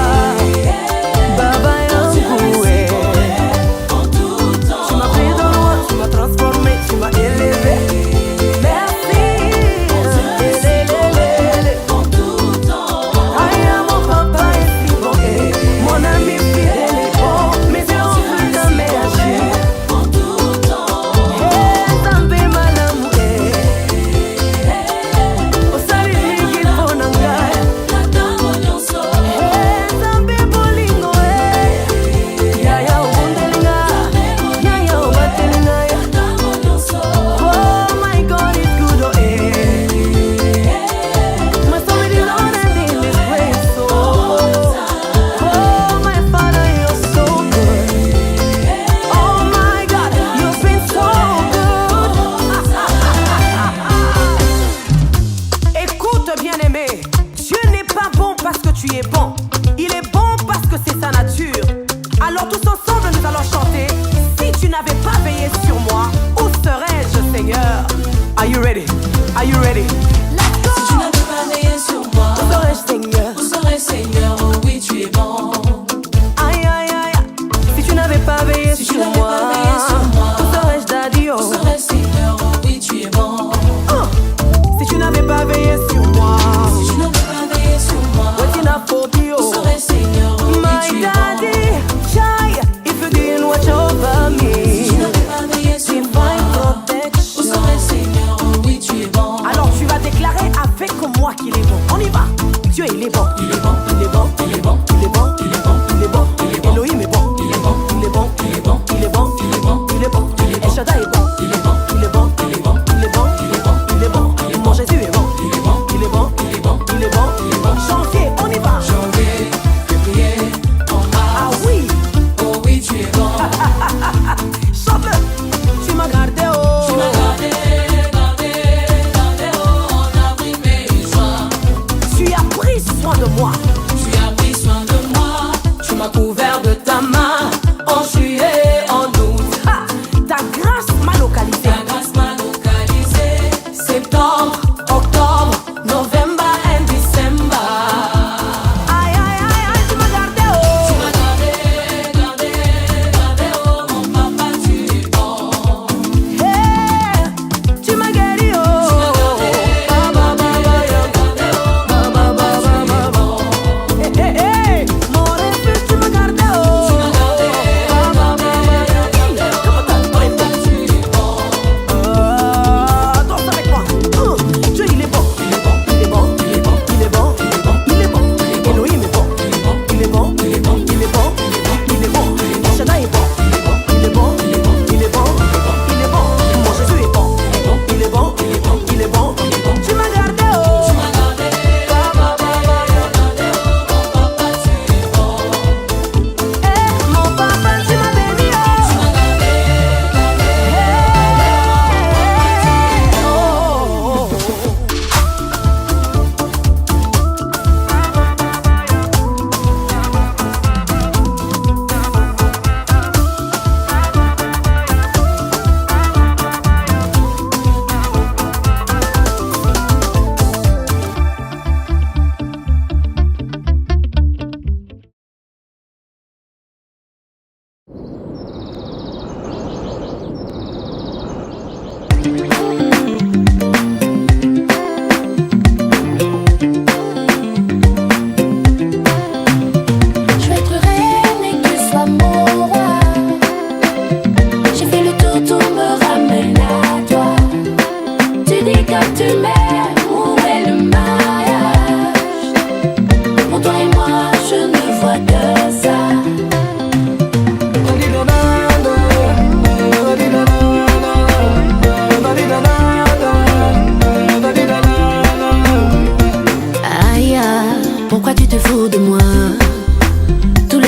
[SPEAKER 4] Hey, more than 50 my God,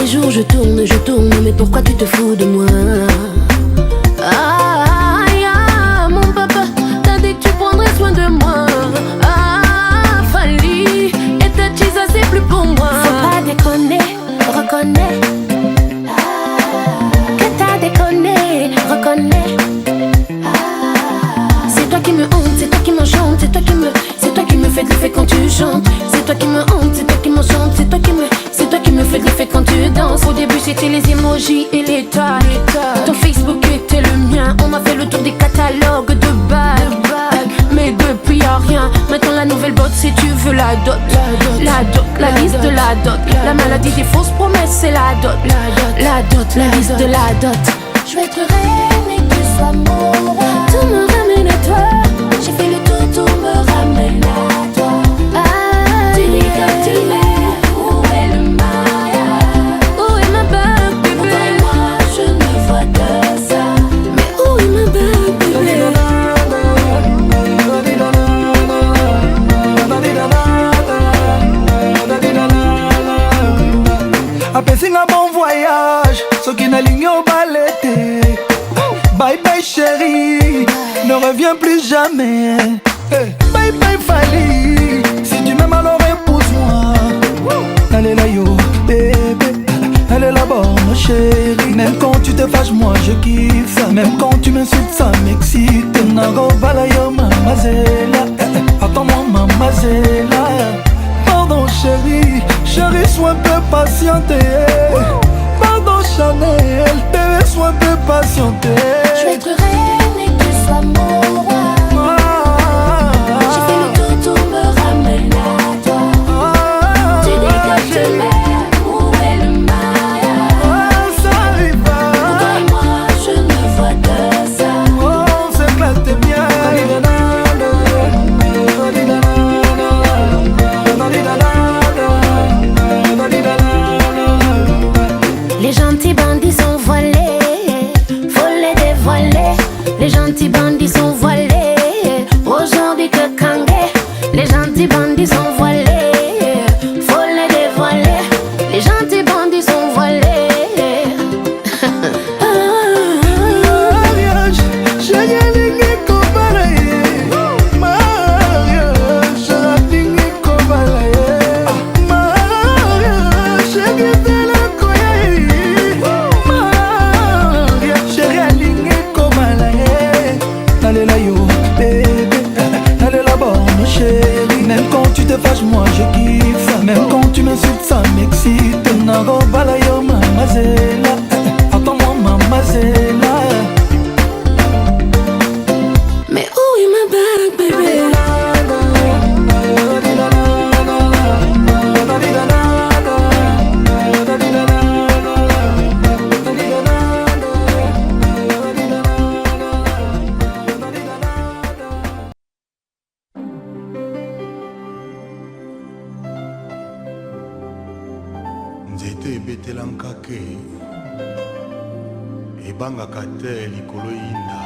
[SPEAKER 17] les jours je tourne, mais pourquoi tu te fous de moi? Mon papa, t'as dit que tu prendrais soin de moi. Fali, et ta tisa c'est plus pour moi. Faut pas déconner, reconnais. Que t'as déconné, reconnais. C'est toi qui me honte, c'est toi qui m'enchante, c'est toi qui me fais de l'effet quand tu chantes. C'est toi qui me honte, c'est toi qui m'enchante, c'est toi qui me fais de l'effet quand tu danses. Au début c'était les emojis et les tags. Ton Facebook était le mien, on a fait le tour des catalogues de bagues. Mais depuis y'a rien, maintenant la nouvelle botte si tu veux la dot. La liste de la dot. La maladie des fausses promesses c'est la dot. La liste de la dot. Je vais être reine et que tu sois mon roi. Tout me ramène à toi. J'ai fait le tour, tout me ramène à toi. Tu dis que tu l'es. Où est le Maya? Où est ma bague, bébé? Pour toi et moi, je ne vois que ça. Mais où est ma bague, bébé?
[SPEAKER 18] Apesi un bon voyage, ce qui n'a ligne au balai. Bye bye chérie, ne reviens plus jamais. Bye bye Fali, si tu m'aimes alors épouse-moi. Elle est là yo, bébé, elle est là bonne chérie. Même quand tu te fâches moi je kiffe ça. Même quand tu m'insultes ça m'excite. Nago bala yo mamazela, attends-moi mamazela. Pardon chérie, chérie sois un peu patiente. Pardon Chanel, bébé sois un peu patiente.
[SPEAKER 17] Je vais être reine et que tu sois mon roi. J'ai fait le tour, tout me ramène à toi. Tu dis que tu m'aimes, où est le Maya? Pour toi et moi, je ne vois que ça.
[SPEAKER 18] On s'éclate bien.
[SPEAKER 17] Les gentils bandits sont voilés, faut les dévoiler. Les gentils bandits sont voilés, aujourd'hui que Kangé. Les gentils bandits sont voilés, faut les dévoiler. Les gentils bandits sont voilés.
[SPEAKER 18] Mariage, j'ai aligné comme balaye. Mariage, j'ai aligné comme balaye. Mariage, j'ai guetté la coyaille. Mariage, j'ai aligné comme balaye. Elle est là yo, bébé, elle est là bonne chérie. Même quand tu te fâches moi je kiffe ça. Même quand tu m'insultes ça m'excite. Nago bala yo mamazela, attends-moi mamazela.
[SPEAKER 17] Mais où est ma bague, bébé?
[SPEAKER 13] nzete ebetelanga ke ebangaka te likolo yinda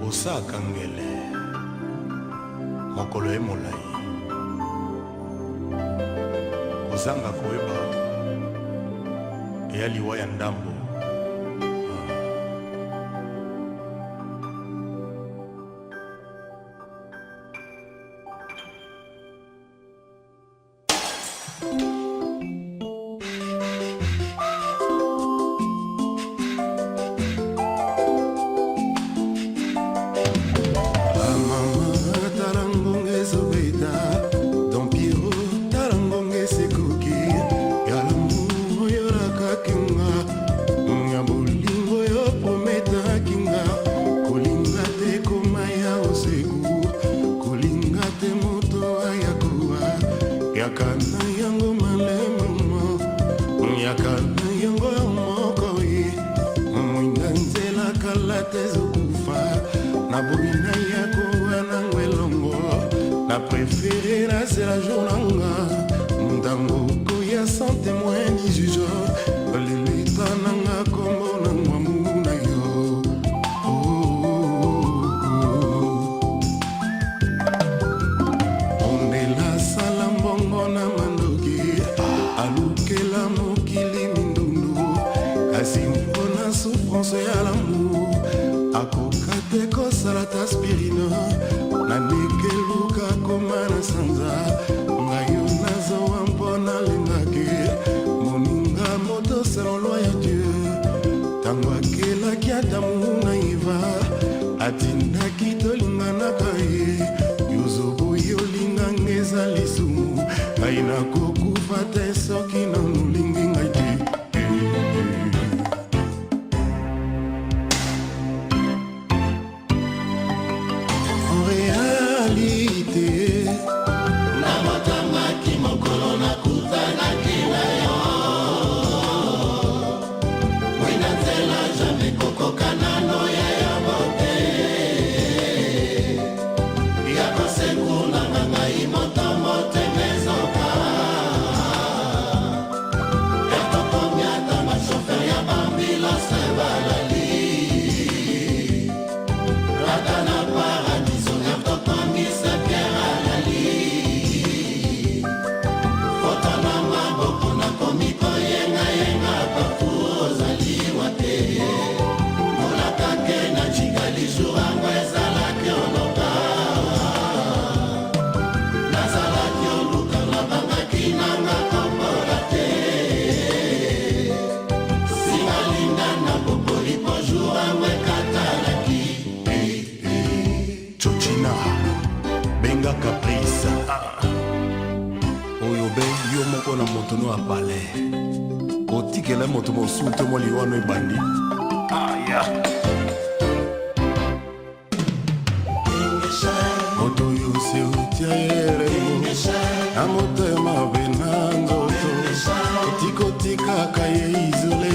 [SPEAKER 13] osaka ngele mokolo ye molai kozanga koyeba eya liwa ya ndambo. La préférée là c'est la journanga. Ndango koya sans témoin ni juge. Lilita nanga kombo na mwamuna yo. On est là salambongo na mandoki. tekosala ta aspirine nanekeluka koma na sanza ngai yo nazawa mpo nalingaki moninga moto selon loi ya Dieu ntango akelaki adamu na iva atindaki tolinganaka ye yozobo yolinganga eza lisumu ngai nakokufa te soki nanulingi ngai te.
[SPEAKER 19] na moto no apale otikela moto mosuto mo liwano ebandi aya moto yo se utiere na motema benangoto tikotika kaye izole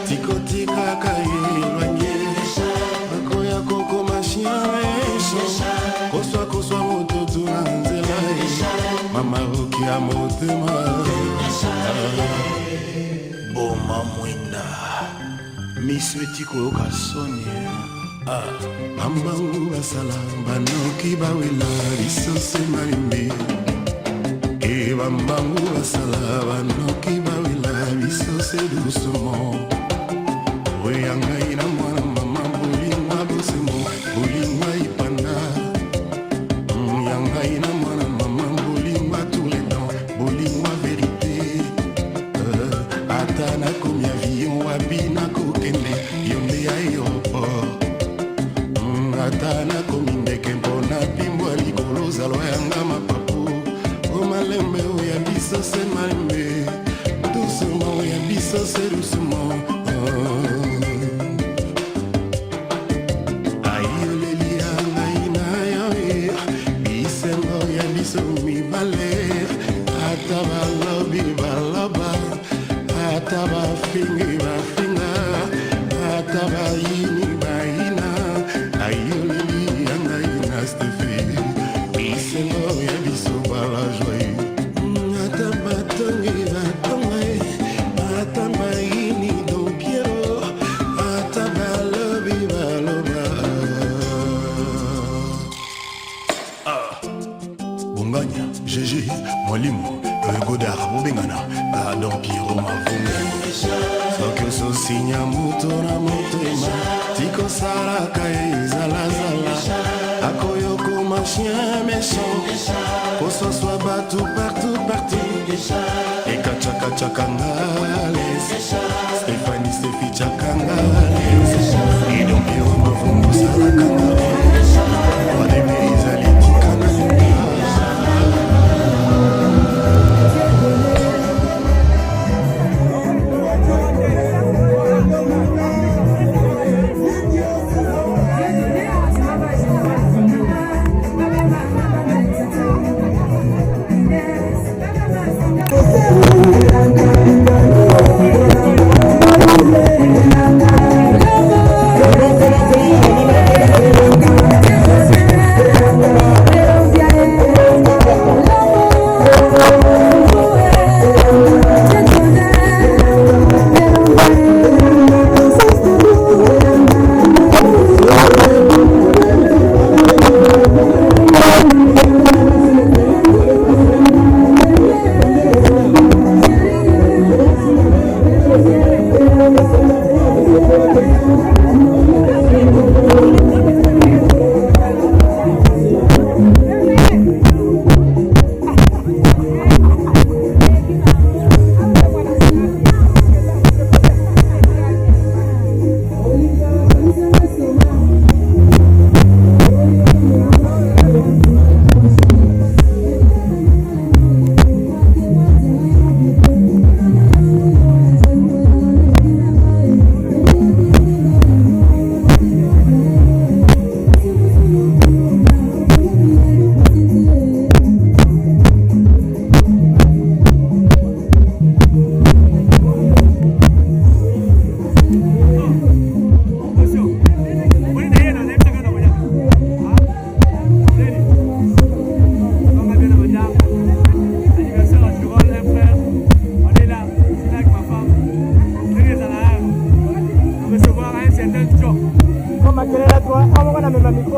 [SPEAKER 19] tikotika kaye loanye makoya koko mashiaesho koswa moto tunanzela mama roki ya motema boma mwinda miso etikoyoka soni bambangu basala banoki bawela lisose malimbi e bambangu basala banoki bawela lisose doucement oya ngai na mwana mama bolingwa bosemo bolingwa ipanda ya ngai na mwana mama bolingwa tous les temps bolingwa vérité ata nakomi avion wapi nakokende yo nde aéroport ata nakomi ndeke mpona pimbwa likolo zalwa yanga mapapu omalembe oya biso se malembe doucement oya biso se doucement ayoleli ya ngai na yo bisengo oya biso mibale ata balobi baloba ata bafingi bafinga ata bayini bayina ayoleli ya ngai na stefe bisengo ya biso bala joye ata batongi batonga ata bayini dompiero ata balobi baloba bonganya gg mwalimu godard bobengana gadon piero mavunga soki ososinya moto na motema tikosalaka ezalazala akoyokoma chien méchant kososwa bato partout ekacakacakanga stefani stefichakanga idon piero mavunga osalakanga odemeizalikikana
[SPEAKER 4] Thank you.
[SPEAKER 20] Merci.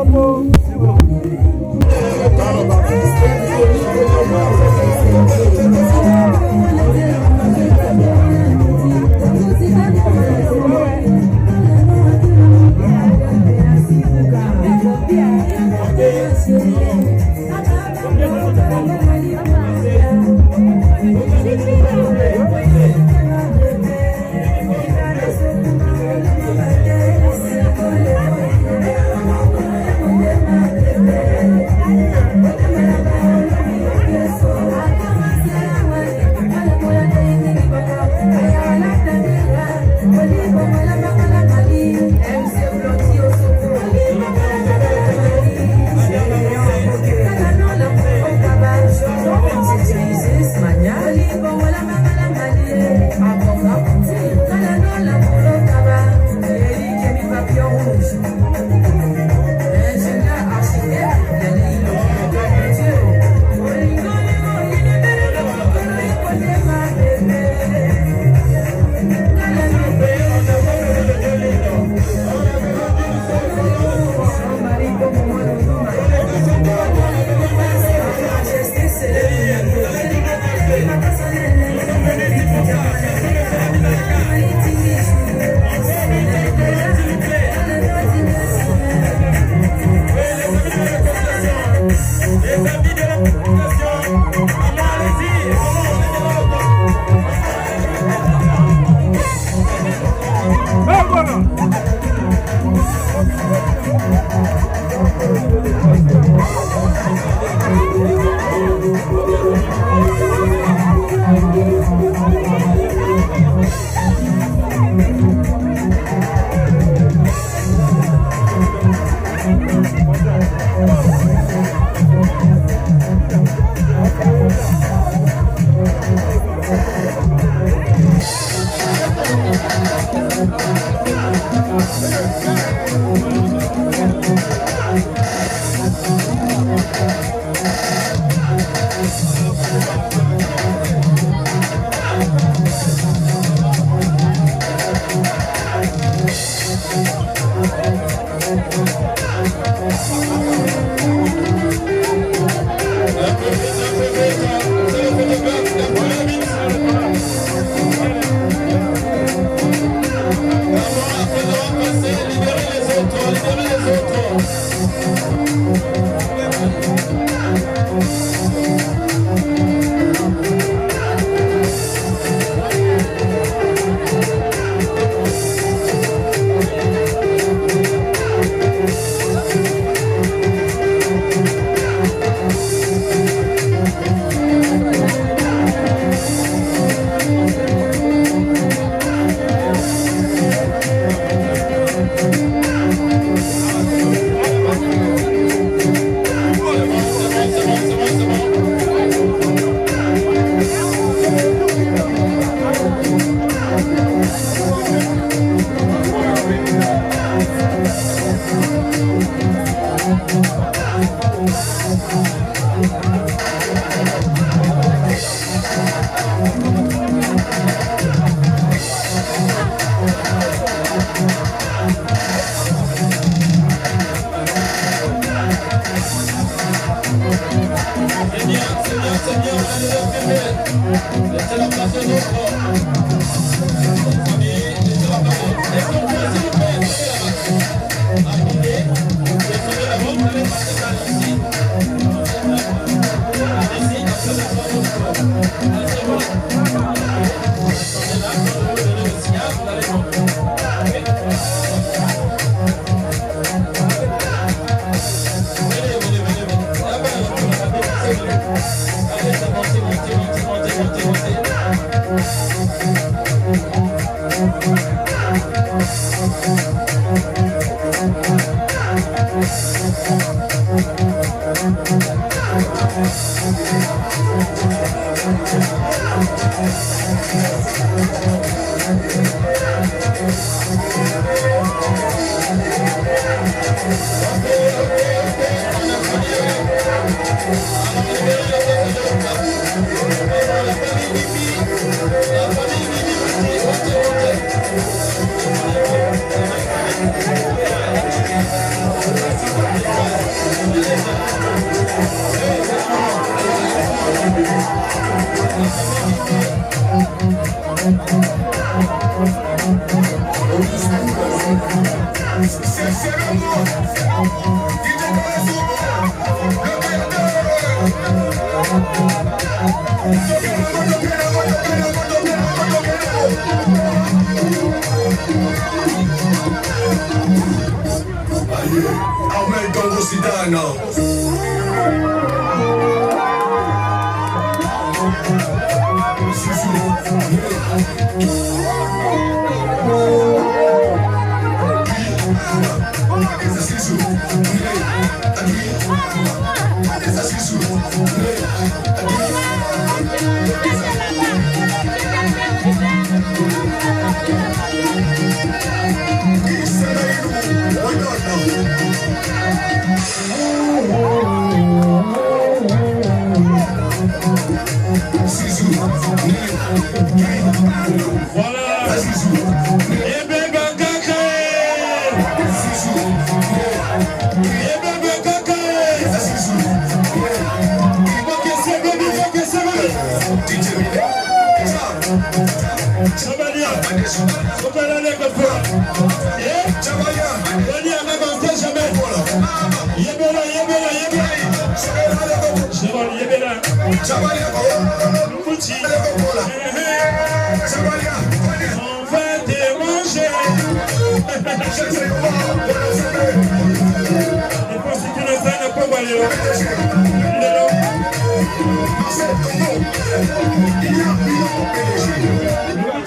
[SPEAKER 19] Ahmed Dongo Sidana.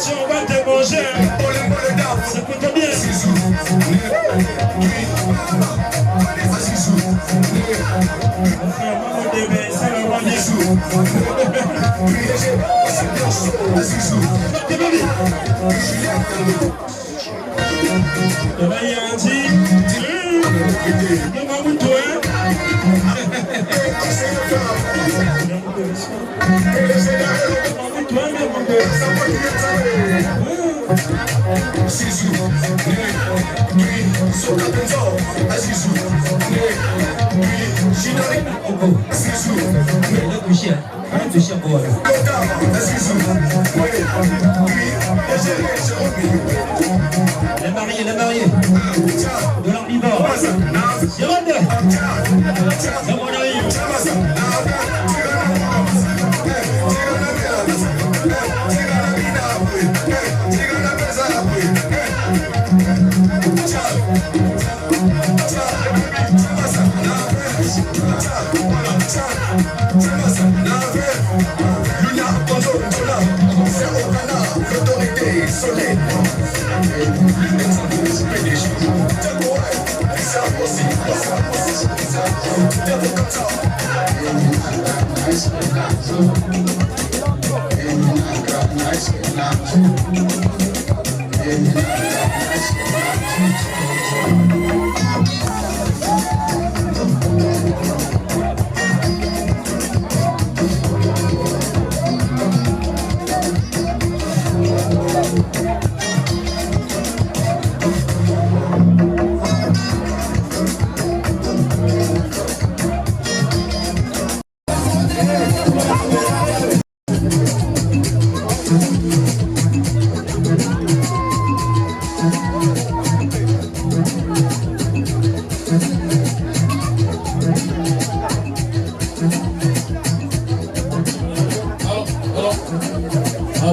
[SPEAKER 6] On va te manger, ça coûte bien. La mariée, de l'herbivore. Yolande, dans mon avis.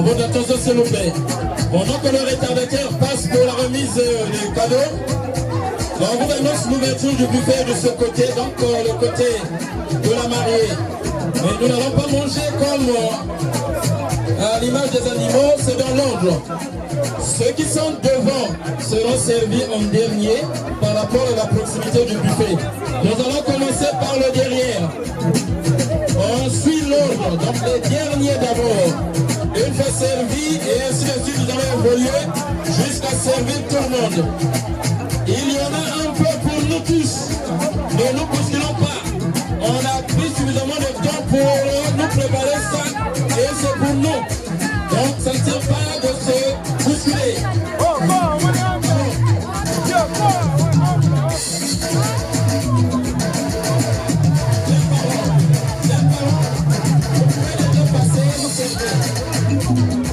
[SPEAKER 6] Votre attention s'il vous plaît. Pendant que le retardataire passe pour la remise des cadeaux, on vous annonce l'ouverture du buffet de ce côté, donc le côté de la mariée. Mais nous n'allons pas manger comme à l'image des animaux, c'est dans l'ordre. Ceux qui sont devant seront servis en dernier par rapport à la proximité du buffet. Nous allons commencer par le derrière. On suit l'ordre, donc les derniers d'abord. Une fois servi et ainsi de suite, nous allons évoluer jusqu'à servir tout le monde. Il y en a un peu pour nous tous. Ne nous bousculons pas. On a pris suffisamment de temps pour nous préparer ça et c'est pour nous. Donc ça ne sert pas de se bousculer. Vous pouvez passer, vous servez.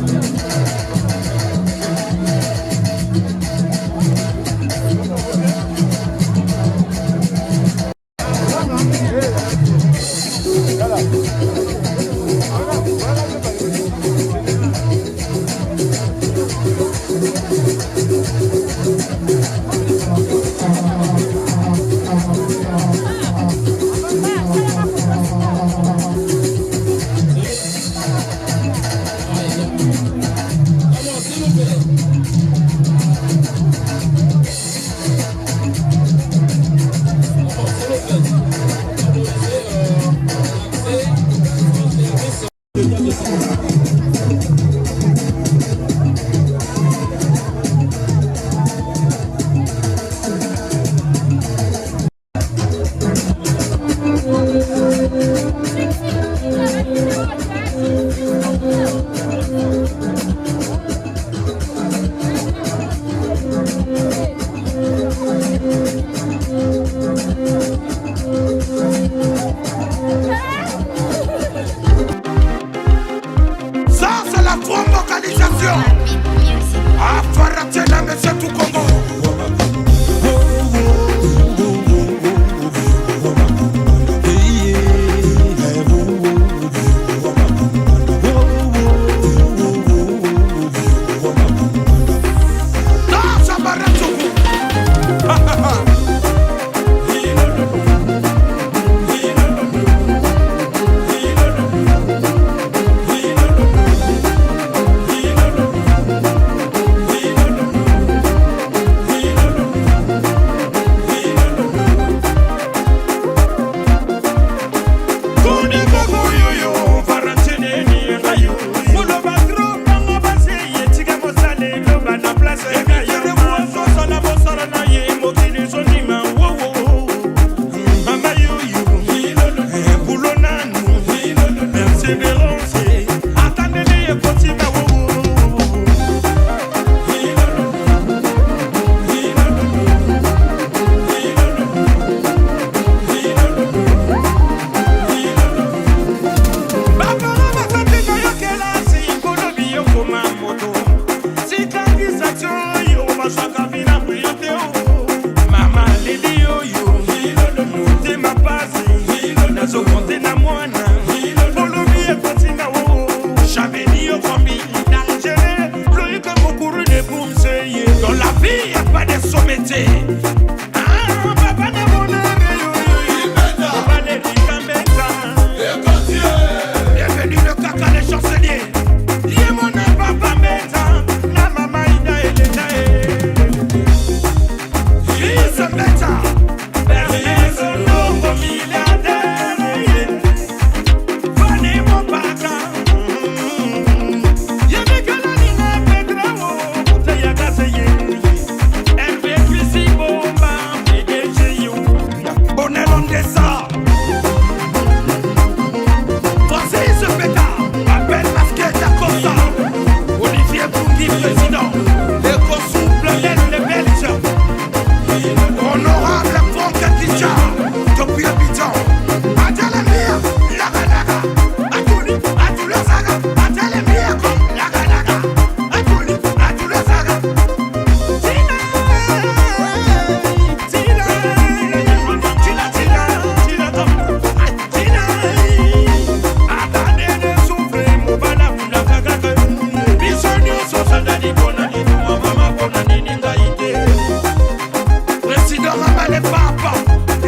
[SPEAKER 20] Président Ramalé Papa,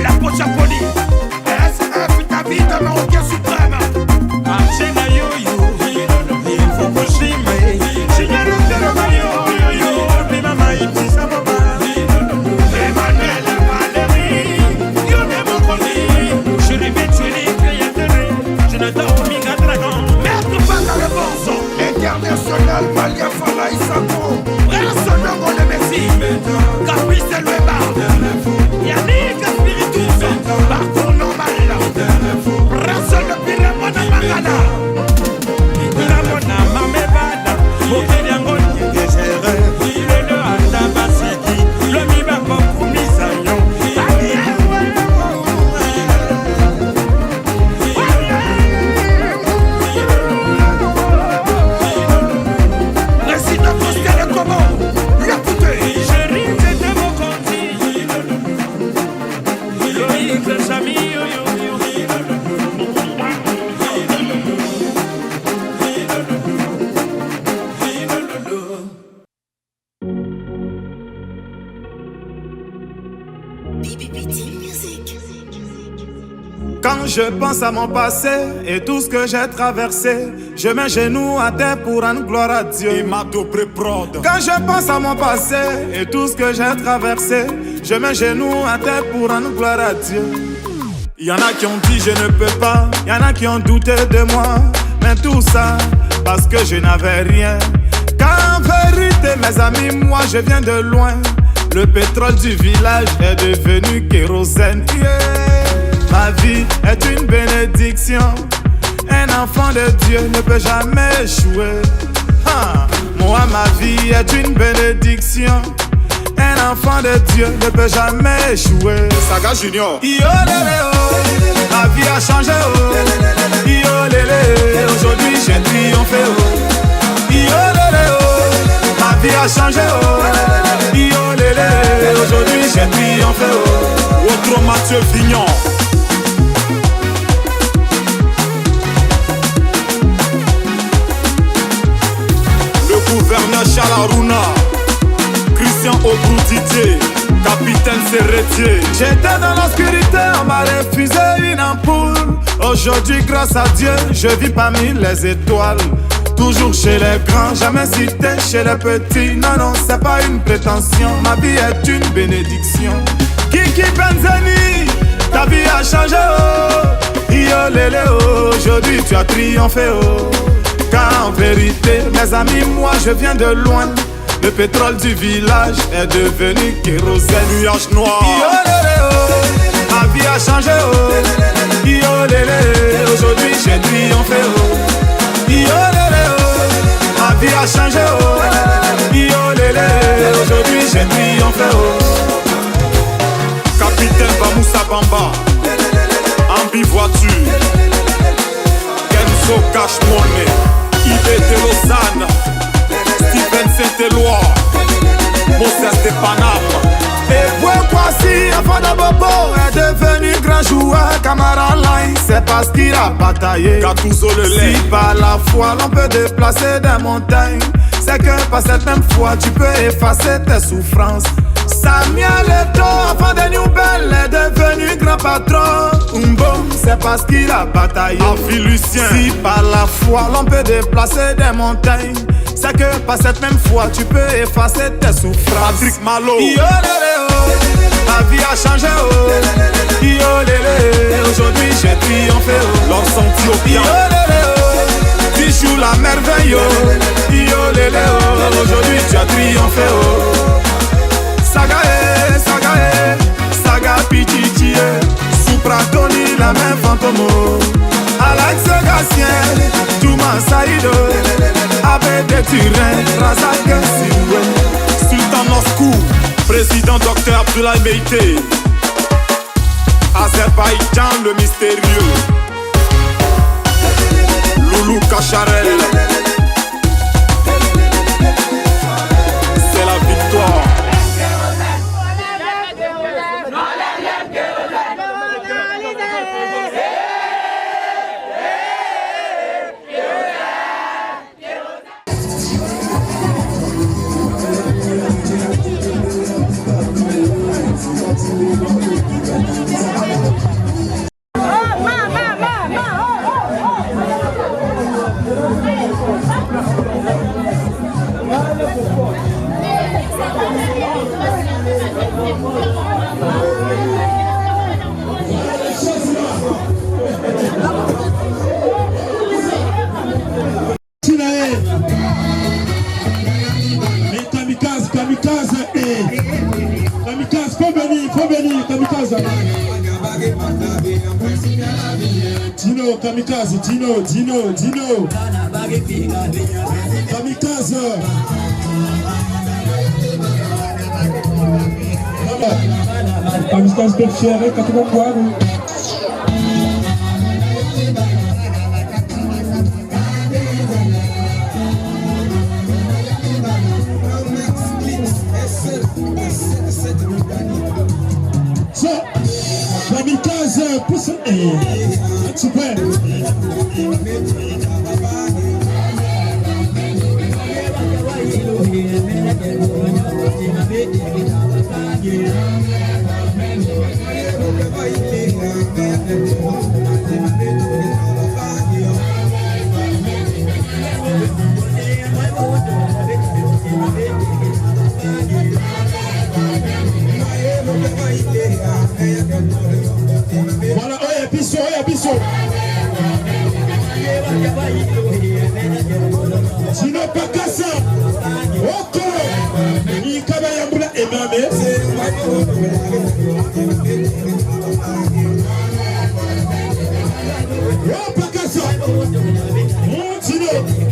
[SPEAKER 20] la poche à poli. SF, ta vie de Marocain suprême. Achena yo-yo, il faut que j'y mette. J'ai bien le cœur de yo-yo, mais maman il dit ça va pas. Emmanuel, Valérie, yo ne m'en connais. Je répète, tu es les créateurs. Je ne dors minga dragon. Maître Pata le bon son. International, Malia Fala Isako. Personne ne connaît Messi. Caprice et le bar. Yannick Spiritus. Parcours normal. Personne ne pire la mona magana. La mona mamebada. Boke diango nyegezere. Le anda basiki. Le miba koku misayo. Récite Costa le Como. L'écoutez. Je ris de vos contis. Loïc le Samy.
[SPEAKER 18] Quand je pense à mon passé et tout ce que j'ai traversé, je mets genoux à terre pour rendre gloire à Dieu. Quand je pense à mon passé et tout ce que j'ai traversé, je mets genoux à terre pour rendre gloire à Dieu. Y en a qui ont dit je ne peux pas, y en a qui ont douté de moi, mais tout ça parce que je n'avais rien. Car en vérité mes amis, moi je viens de loin. Le pétrole du village est devenu kérosène. Ma vie est une bénédiction. Un enfant de Dieu ne peut jamais échouer. Moi, ma vie est une bénédiction. Un enfant de Dieu ne peut jamais échouer. Saga Junior. Yo lélé oh, ma vie a changé oh. Yo lélé, aujourd'hui j'ai triomphé oh. Yo lélé oh, ma vie a changé oh. Yo lélé, aujourd'hui j'ai triomphé oh. Autre Mathieu Vignon. Gouverneur Chalaruna, Christian Obrou-Didier, capitaine Serretier. J'étais dans l'obscurité, on m'a refusé une ampoule. Aujourd'hui, grâce à Dieu, je vis parmi les étoiles. Toujours chez les grands, jamais cité chez les petits. Non, non, c'est pas une prétention, ma vie est une bénédiction. Kiki Benzani, ta vie a changé oh. Yo lélé oh, aujourd'hui tu as triomphé oh. Car en vérité, mes amis, moi je viens de loin. Le pétrole du village est devenu kérosène. Nuage noir. Yo lélé oh, ma vie a changé oh. Yo lélé, aujourd'hui j'ai triomphé oh. Yo lélé oh, ma vie a changé oh. Yo lélé, aujourd'hui j'ai triomphé oh. Capitaine Bamoussa Bamba, Ambi voiture, Kenzo Cash Money. Yves Lausanne, Steven Saint-Éloi, Moses de Paname. Et pourquoi si enfant de Bobo est devenu grand joueur, Camara Line, c'est parce qu'il a bataillé. Si par la foi l'on peut déplacer des montagnes, c'est que par cette même foi tu peux effacer tes souffrances. Samuel Eto'o, enfant de Newbel, est devenu grand patron. Umbo, c'est parce qu'il a bataillé. Lucien. Si par la foi l'on peut déplacer des montagnes, c'est que par cette même foi tu peux effacer tes souffrances. Patrick Malo. Yo lélé oh, ma vie a changé oh. Yo lélé, aujourd'hui j'ai triomphé oh. Leur senti yo lélé oh, tu joues la merveille oh. Yo lélé oh, aujourd'hui tu as triomphé oh. Saga Pichichi, Supra Tony, la main fantôme. Alex Gatien, Touma Saïdo, Abed Turin, Razak Sioué, Sultan Moscou, président Dr Abdoulaye Meïté, Azerbaïdjan le mystérieux, Loulou Kacharel. C'est la victoire.
[SPEAKER 6] Kamikaze, Dino. Kamikaze. Kamikaze Pechere, katika kwaru. So, Kamikaze, pussy, super. Voilà, oye, biso. Sino pakasa. Oko. Ikaba yambula emame. Yo pakasa. Sino.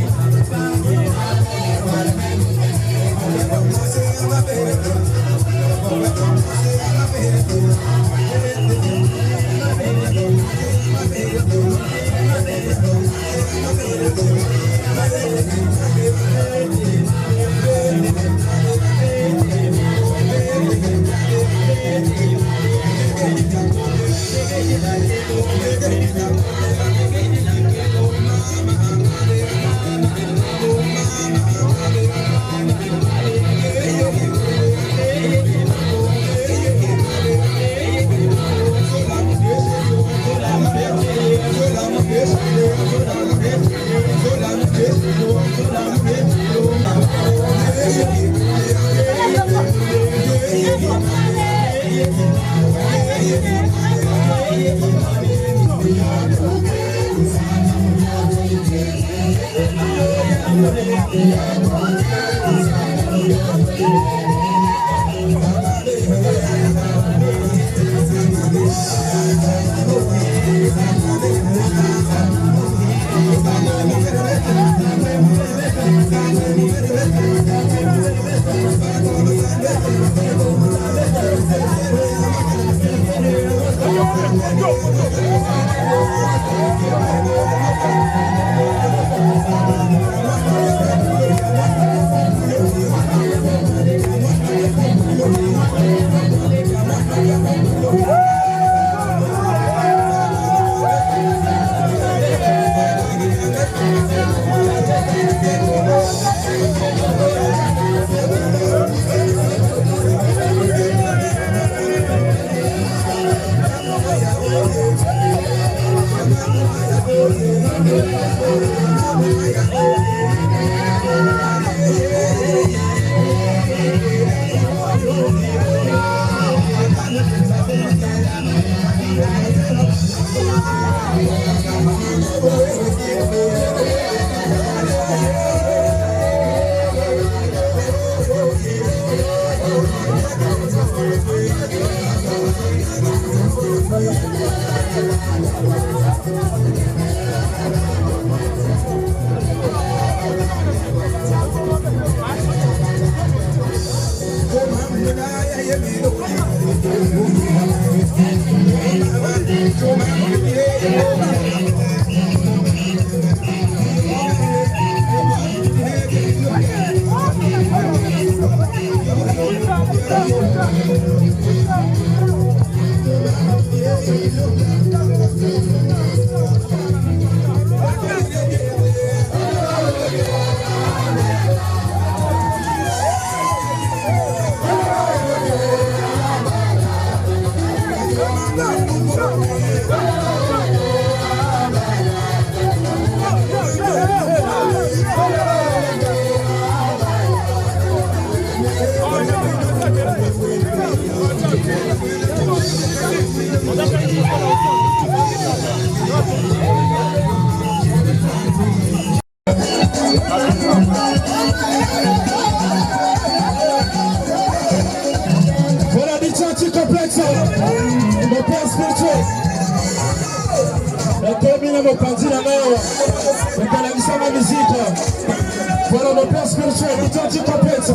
[SPEAKER 9] Alors, mon père spirituel, il t'a dit complète.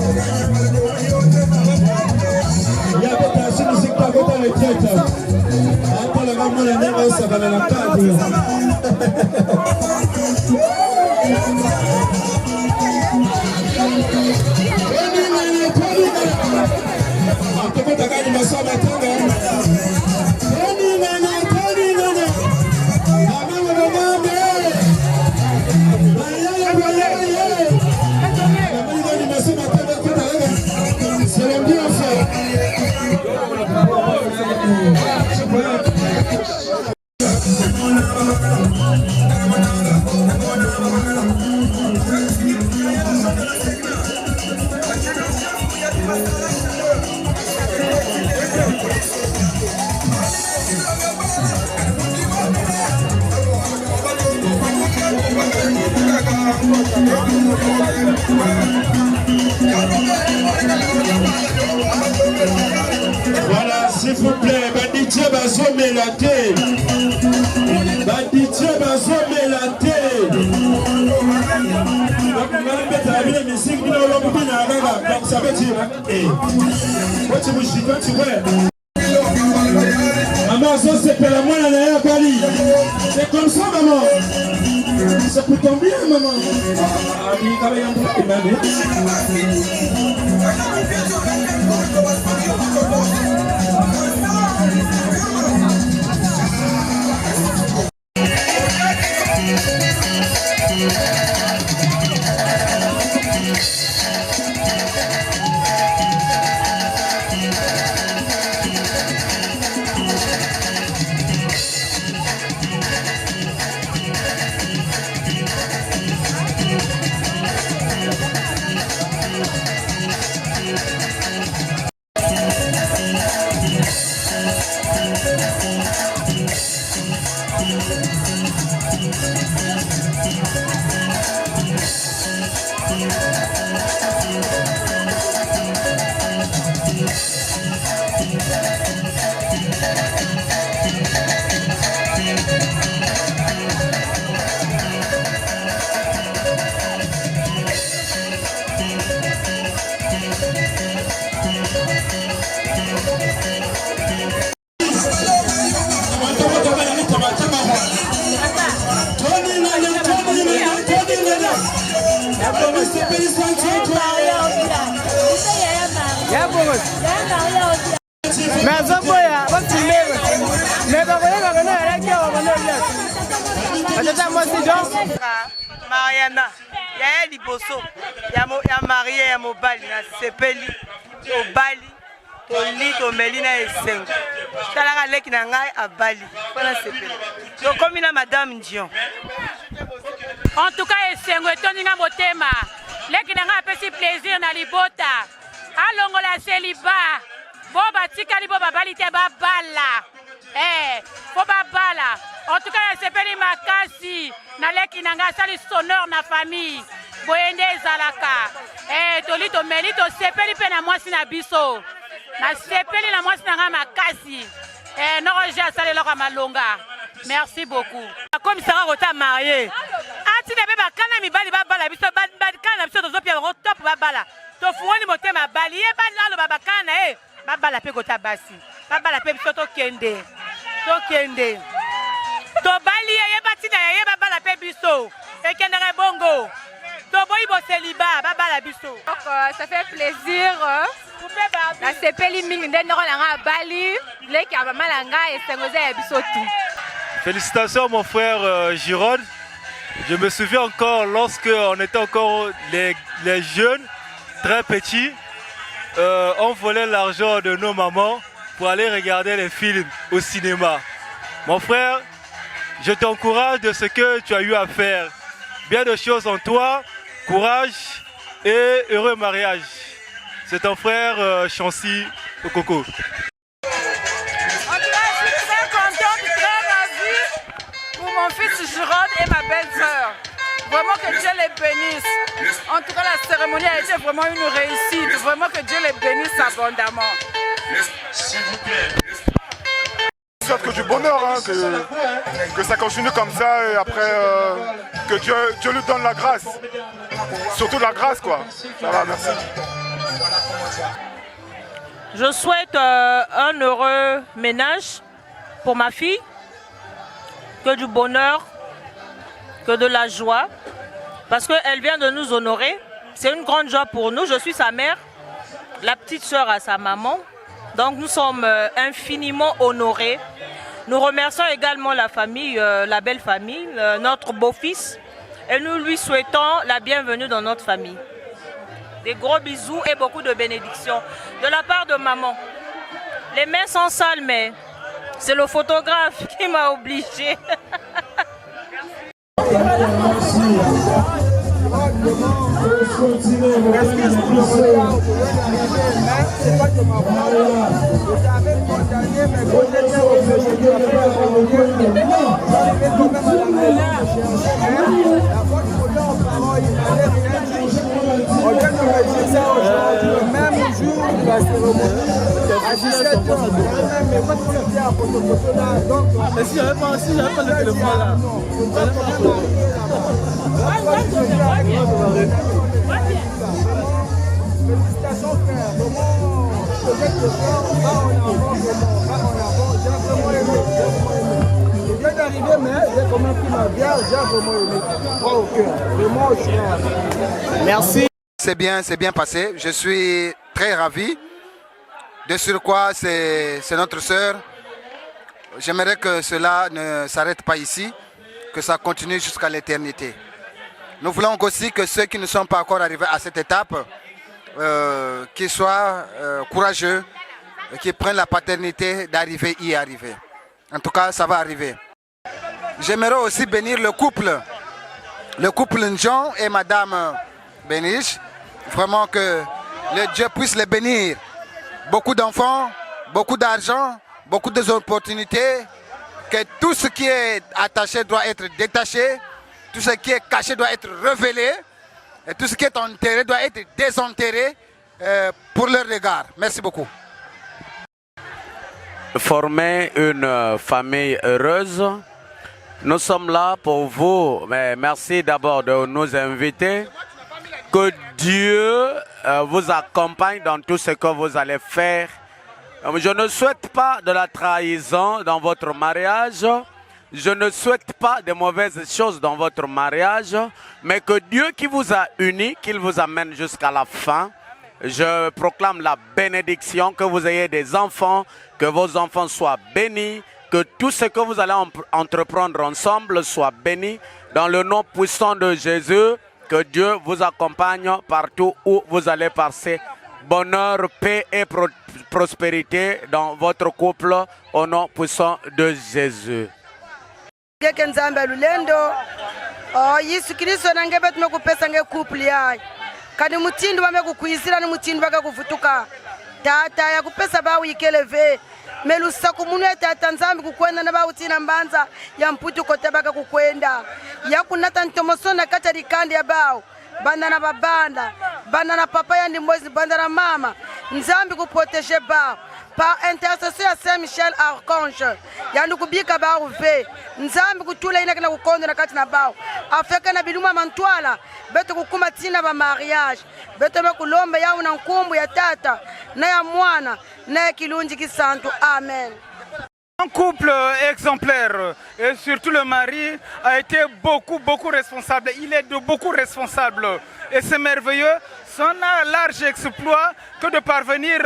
[SPEAKER 9] Il y a des musique qui dans les têtes. Attends, le maman, la mère, ça va dans la cadre.
[SPEAKER 6] Voilà, s'il vous plaît, Banditje bazome la tête. Banditje bazome la tête. Donc ça veut dire, maman, ça c'est pour la moine à la Bali. C'est comme ça, maman. Ça peut tomber, maman.
[SPEAKER 3] Mariana, ya liboso, ya marié, ya mobali, na sepeli, to bali, to li, to melina esengo. Talaka leki na ngai a bali, pona sepeli. To komi na Madame Ndion.
[SPEAKER 21] En tout cas, esengo etoninga motema. Leki na ngai apesi plaisir na libota. Alongo la celibat. Boba tikali boba bali te babala. Faut babala. En tout cas, c'est pas makasi. Na leki nanga sali sonore na famille. Boyende zalaka. Toli to meli to sepeli pe na mwasi na biso. Na sepeli na mwasi nanga makasi. Noroja sali loka malonga. Merci beaucoup. Comme ça rota marié. Ati na beba kana mi bali babala biso kana biso to pia top babala. To fuoni motema bali e bali alo baba kana babala pe kota basi. Babala pe biso to kende. To kende. To bali ye batina ye babala pe biso. E kendere bongo. To boyi bo celibat babala biso.
[SPEAKER 22] Donc ça fait plaisir. La sepeli mingi ndé noko langa bali. Leki abama langa et sengoze ya biso tout.
[SPEAKER 2] Félicitations mon frère Girod. Je me souviens encore lorsque on était encore les jeunes, très petits, on volait l'argent de nos mamans pour aller regarder les films au cinéma. Mon frère, je t'encourage de ce que tu as eu à faire. Bien de choses en toi, courage et heureux mariage. C'est ton frère Chancy Okoko.
[SPEAKER 3] Mon fils Girod et ma belle-sœur. Vraiment que Dieu les bénisse. En tout cas, la cérémonie a été vraiment une réussite. Vraiment que Dieu les bénisse abondamment.
[SPEAKER 23] S'il vous plaît. Je souhaite que du bonheur, hein, que ça continue comme ça et après que Dieu lui donne la grâce. surtout la grâce, quoi. Ça va, merci.
[SPEAKER 1] Je souhaite un heureux ménage pour ma fille, que du bonheur, que de la joie, parce qu'elle vient de nous honorer. C'est une grande joie pour nous. Je suis sa mère, la petite sœur à sa maman. Donc nous sommes infiniment honorés. Nous remercions également la famille, la belle famille, notre beau-fils, et nous lui souhaitons la bienvenue dans notre famille. Des gros bisous et beaucoup de bénédictions de la part de maman. Les mains sont sales, mais c'est le photographe qui m'a obligé.
[SPEAKER 5] Le même jour de la cérémonie, à 17h, mais quand tu étais à photo là, donc... Mais si j'avais pas le téléphone là, félicitations frère, vraiment, peut-être que ça, on va en avant, j'ai vraiment aimé. Je viens d'arriver, mais j'ai quand même pris ma bière, j'ai vraiment aimé. Droit au cœur, vraiment au cœur.
[SPEAKER 10] Merci. C'est bien passé. Je suis très ravi. De surcroît, c'est notre sœur. J'aimerais que cela ne s'arrête pas ici, que ça continue jusqu'à l'éternité. Nous voulons aussi que ceux qui ne sont pas encore arrivés à cette étape, qu'ils soient courageux, qu'ils prennent la paternité d'arriver y arriver. En tout cas, ça va arriver. J'aimerais aussi bénir le couple Njon et Madame Béniche. Vraiment que le Dieu puisse les bénir. Beaucoup d'enfants, beaucoup d'argent, beaucoup d'opportunités. Que tout ce qui est attaché doit être détaché. Tout ce qui est caché doit être révélé. Et tout ce qui est enterré doit être désenterré pour leur regard. Merci beaucoup.
[SPEAKER 24] Former une famille heureuse. Nous sommes là pour vous. Mais merci d'abord de nous inviter. Que Dieu vous accompagne dans tout ce que vous allez faire. Je ne souhaite pas de la trahison dans votre mariage. Je ne souhaite pas de mauvaises choses dans votre mariage. Mais que Dieu qui vous a unis, qu'il vous amène jusqu'à la fin. Je proclame la bénédiction, que vous ayez des enfants, que vos enfants soient bénis, que tout ce que vous allez entreprendre ensemble soit béni. Dans le nom puissant de Jésus, que Dieu vous accompagne partout où vous allez passer. Bonheur, paix et prospérité dans votre couple au nom puissant de Jésus.
[SPEAKER 25] Kani mutindo wamekukuizira ni mutindo wakakuvutuka tata ya kupesa bawu ikeleve melusa kumunu ya tata nzambi kukwenda na bawu tina mbanza ya mputu kote baka kukwenda ya kunata ntomosona kata rikandi ya bawu banda na babanda banda na papa ya ndimbozi banda na mama nzambi kuproteje bawu par intercession ya Saint Michel Archange yandu kubika bawu ve nzambi kutula ina kana kukonda na kati na bawu afeka na biluma mantwala beto kukuma tina ba mariage beto mekulombe yao na nkumbu ya tata na ya mwana na ya kilunji kisantu. Amen.
[SPEAKER 5] Un couple exemplaire et surtout le mari a été beaucoup responsable. Il est de beaucoup responsable et c'est merveilleux. C'est un large exploit que de parvenir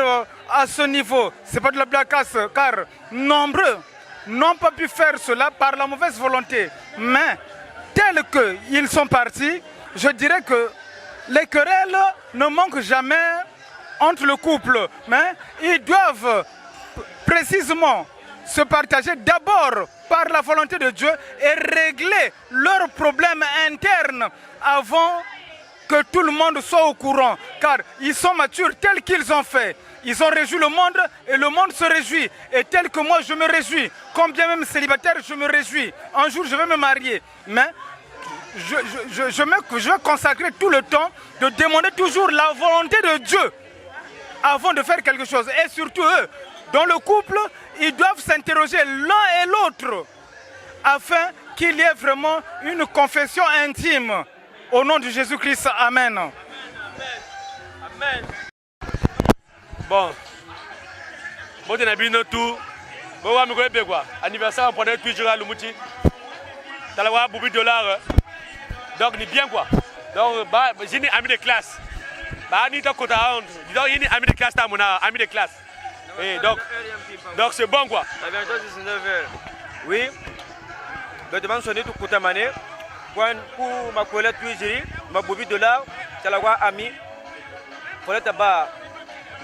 [SPEAKER 5] à ce niveau. C'est pas de la blacasse car nombreux n'ont pas pu faire cela par la mauvaise volonté. Mais tels qu'ils sont partis, je dirais que les querelles ne manquent jamais entre le couple. Mais ils doivent précisément se partager d'abord par la volonté de Dieu et régler leurs problèmes internes avant que tout le monde soit au courant. Car ils sont matures tels qu'ils ont fait. Ils ont réjoui le monde et le monde se réjouit. Et tel que moi je me réjouis, combien même célibataire je me réjouis. Un jour je vais me marier. Mais je vais consacrer tout le temps de demander toujours la volonté de Dieu avant de faire quelque chose. Et surtout eux, dans le couple, ils doivent s'interroger l'un et l'autre afin qu'il y ait vraiment une confession intime Au nom de Jésus-Christ, amen.
[SPEAKER 7] Amen. Bon. Bon, tu as bien tout. Bon, on va me quoi. Anniversaire, on prenait toujours à l'Umuti. Tu as beaucoup de dollars. Donc, ni bien quoi. Donc, j'ai une amie de classe. Ni ta côté à donc, il y a une amie de classe, ami de classe. Et donc c'est bon quoi.
[SPEAKER 8] À bientôt 19h. Oui. Je demande sonner tout côté mané. Pour ma collègue Tuijiri, ma bobi de là, tu la vois ami. Pour le tabac,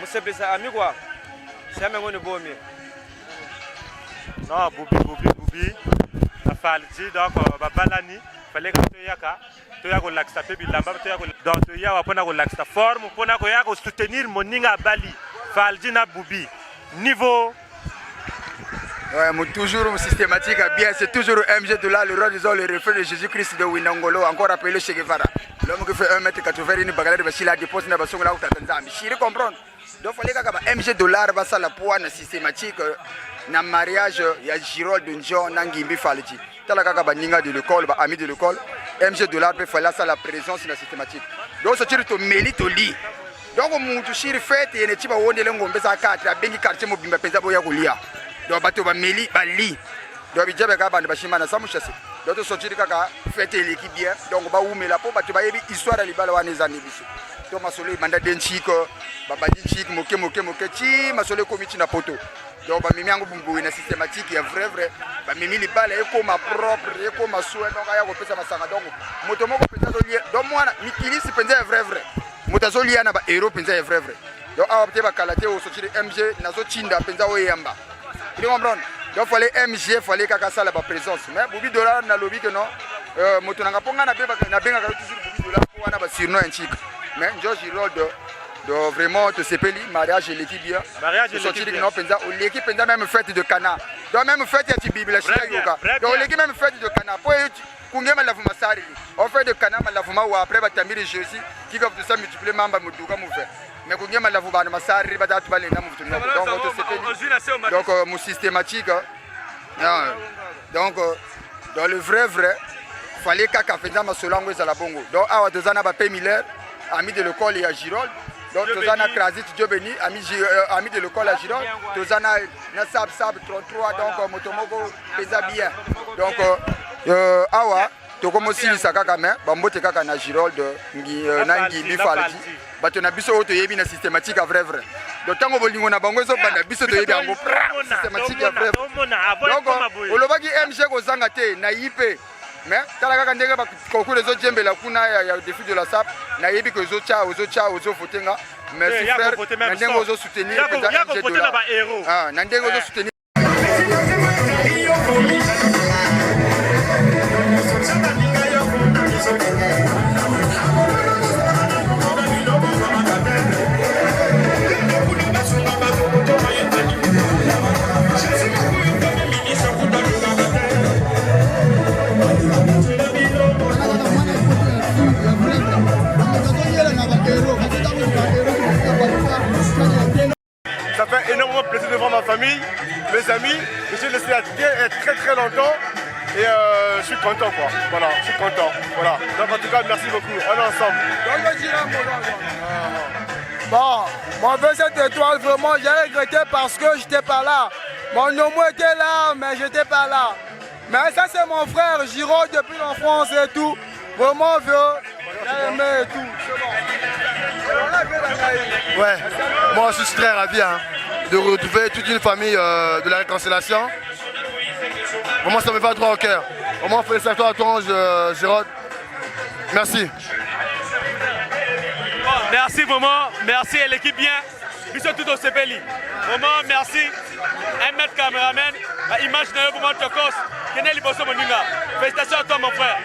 [SPEAKER 8] je sais ça ami quoi. C'est un moment de beau mieux.
[SPEAKER 2] Non, Boubi. La faldi donc babalani, fallait que tu yaka. Tu yako laxta pe bilamba tu yako donc tu yako pona ko laxta forme pona ko yako soutenir moninga bali. Faldi na Boubi. Niveau.
[SPEAKER 10] Ouais, toujours systématique, bien, c'est toujours MG de là, le roi disant le reflet de Jésus-Christ de Winangolo, encore appelé Che Guevara. L'homme qui fait 1m80, il bagarre de Bachila, dépose une basson là où tu as je comprends. Donc il fallait que MG dollar va ça la poigne systématique, dans le mariage, il y a Girol de Njon, Nangimbi Falji. T'as la kaka ninga de l'école, ami de l'école, MG dollar peut faire ça la présence systématique. Donc ça tire ton méli, ton lit. Donc on touche fête et ne tiba wonde lengo mbesa 4 a bengi quartier mo bimba penza boya kulia. Donc bato ba meli ba li. Donc bijabe ka bande bashima na samu chasse. Donc to sortir kaka fête l'équipe bien. Donc ba umela po bato ba yebi histoire libala wana ezani biso. To masolo banda denchiko, baba denchiko moke chi masolo komiti na poto. Donc ba mimi yango bumbu na systématique ya vrai ba mimi libala eko ma propre eko ma soin donc aya ko pesa masanga donc moto moko penza zo lier. Donc mwana mikilisi penza vrai. Mutazolia na ba héros penza est vrai. Donc a opté ba kalaté au sortir MG nazo chinda penza o yamba. Tu comprends? Donc fallait MG fallait kaka sala ba présence. Mais Boubi dollar na lobby que non moto nanga ponga na beba na benga ka toujours Boubi dollar pour wana ba surnom un chic. Mais George Girol de vraiment te sepeli mariage et l'équipe bien. Mariage et l'équipe bien. Non penza l'équipe penza même fête de Cana. Donc même fête ya Bible chika yoga. Donc l'équipe même fête de Cana. Pour Kungema la fumasari. On fait de Kanama la fuma ou après Batamiri Jésus qui comme tout ça multiplier mamba muduka mouve. Mais Kungema la fuma masari bata tu balena mouve. Donc mon systématique. Donc dans le vrai fallait kaka fenda masolango za la bongo. Donc awa dozana ba P Miller ami de l'école et à Girol. Donc Tozana Krasit Dieu béni ami de l'école à Girol. Tozana Nasab 33 donc motomoko pesa bien. Donc awa tokomosi kaka me bambote kaka na Girol de nangi bifalji bato na biso to yebi na systématique à vrai donc tango bolingo na bango zo banda biso to yebi yango systématique à vrai donc olobaki MG ko zanga te na IP mais tala kaka ndenge ba kokule zo djembela kuna ya défi de la SAP na yebi ko zo fotenga merci frère na ndenge ozo soutenir MG de la na ndenge ozo soutenir.
[SPEAKER 23] Ça fait énormément plaisir de voir ma famille, mes amis. Je suis laissé à très longtemps et je suis content quoi. Voilà, je suis content. Voilà. Donc en tout cas, merci beaucoup. On est ensemble.
[SPEAKER 11] Bon, mon vœu cette étoile, vraiment, j'ai regretté parce que j'étais pas là. Mon homo était là, mais j'étais pas là. Mais ça, c'est mon frère Giraud depuis l'enfance et tout. Vraiment, vieux, j'ai aimé et tout.
[SPEAKER 23] Ouais, moi je suis très ravi de retrouver toute une famille de la réconciliation. Vraiment, ça me va droit au cœur. Vraiment, félicitations à toi, Gérard. Merci.
[SPEAKER 7] Merci vraiment, merci à l'équipe bien. Bisous tout au CPLI. Vraiment, merci. Un mètre caméraman, image de vous, Félicitations à toi, mon frère.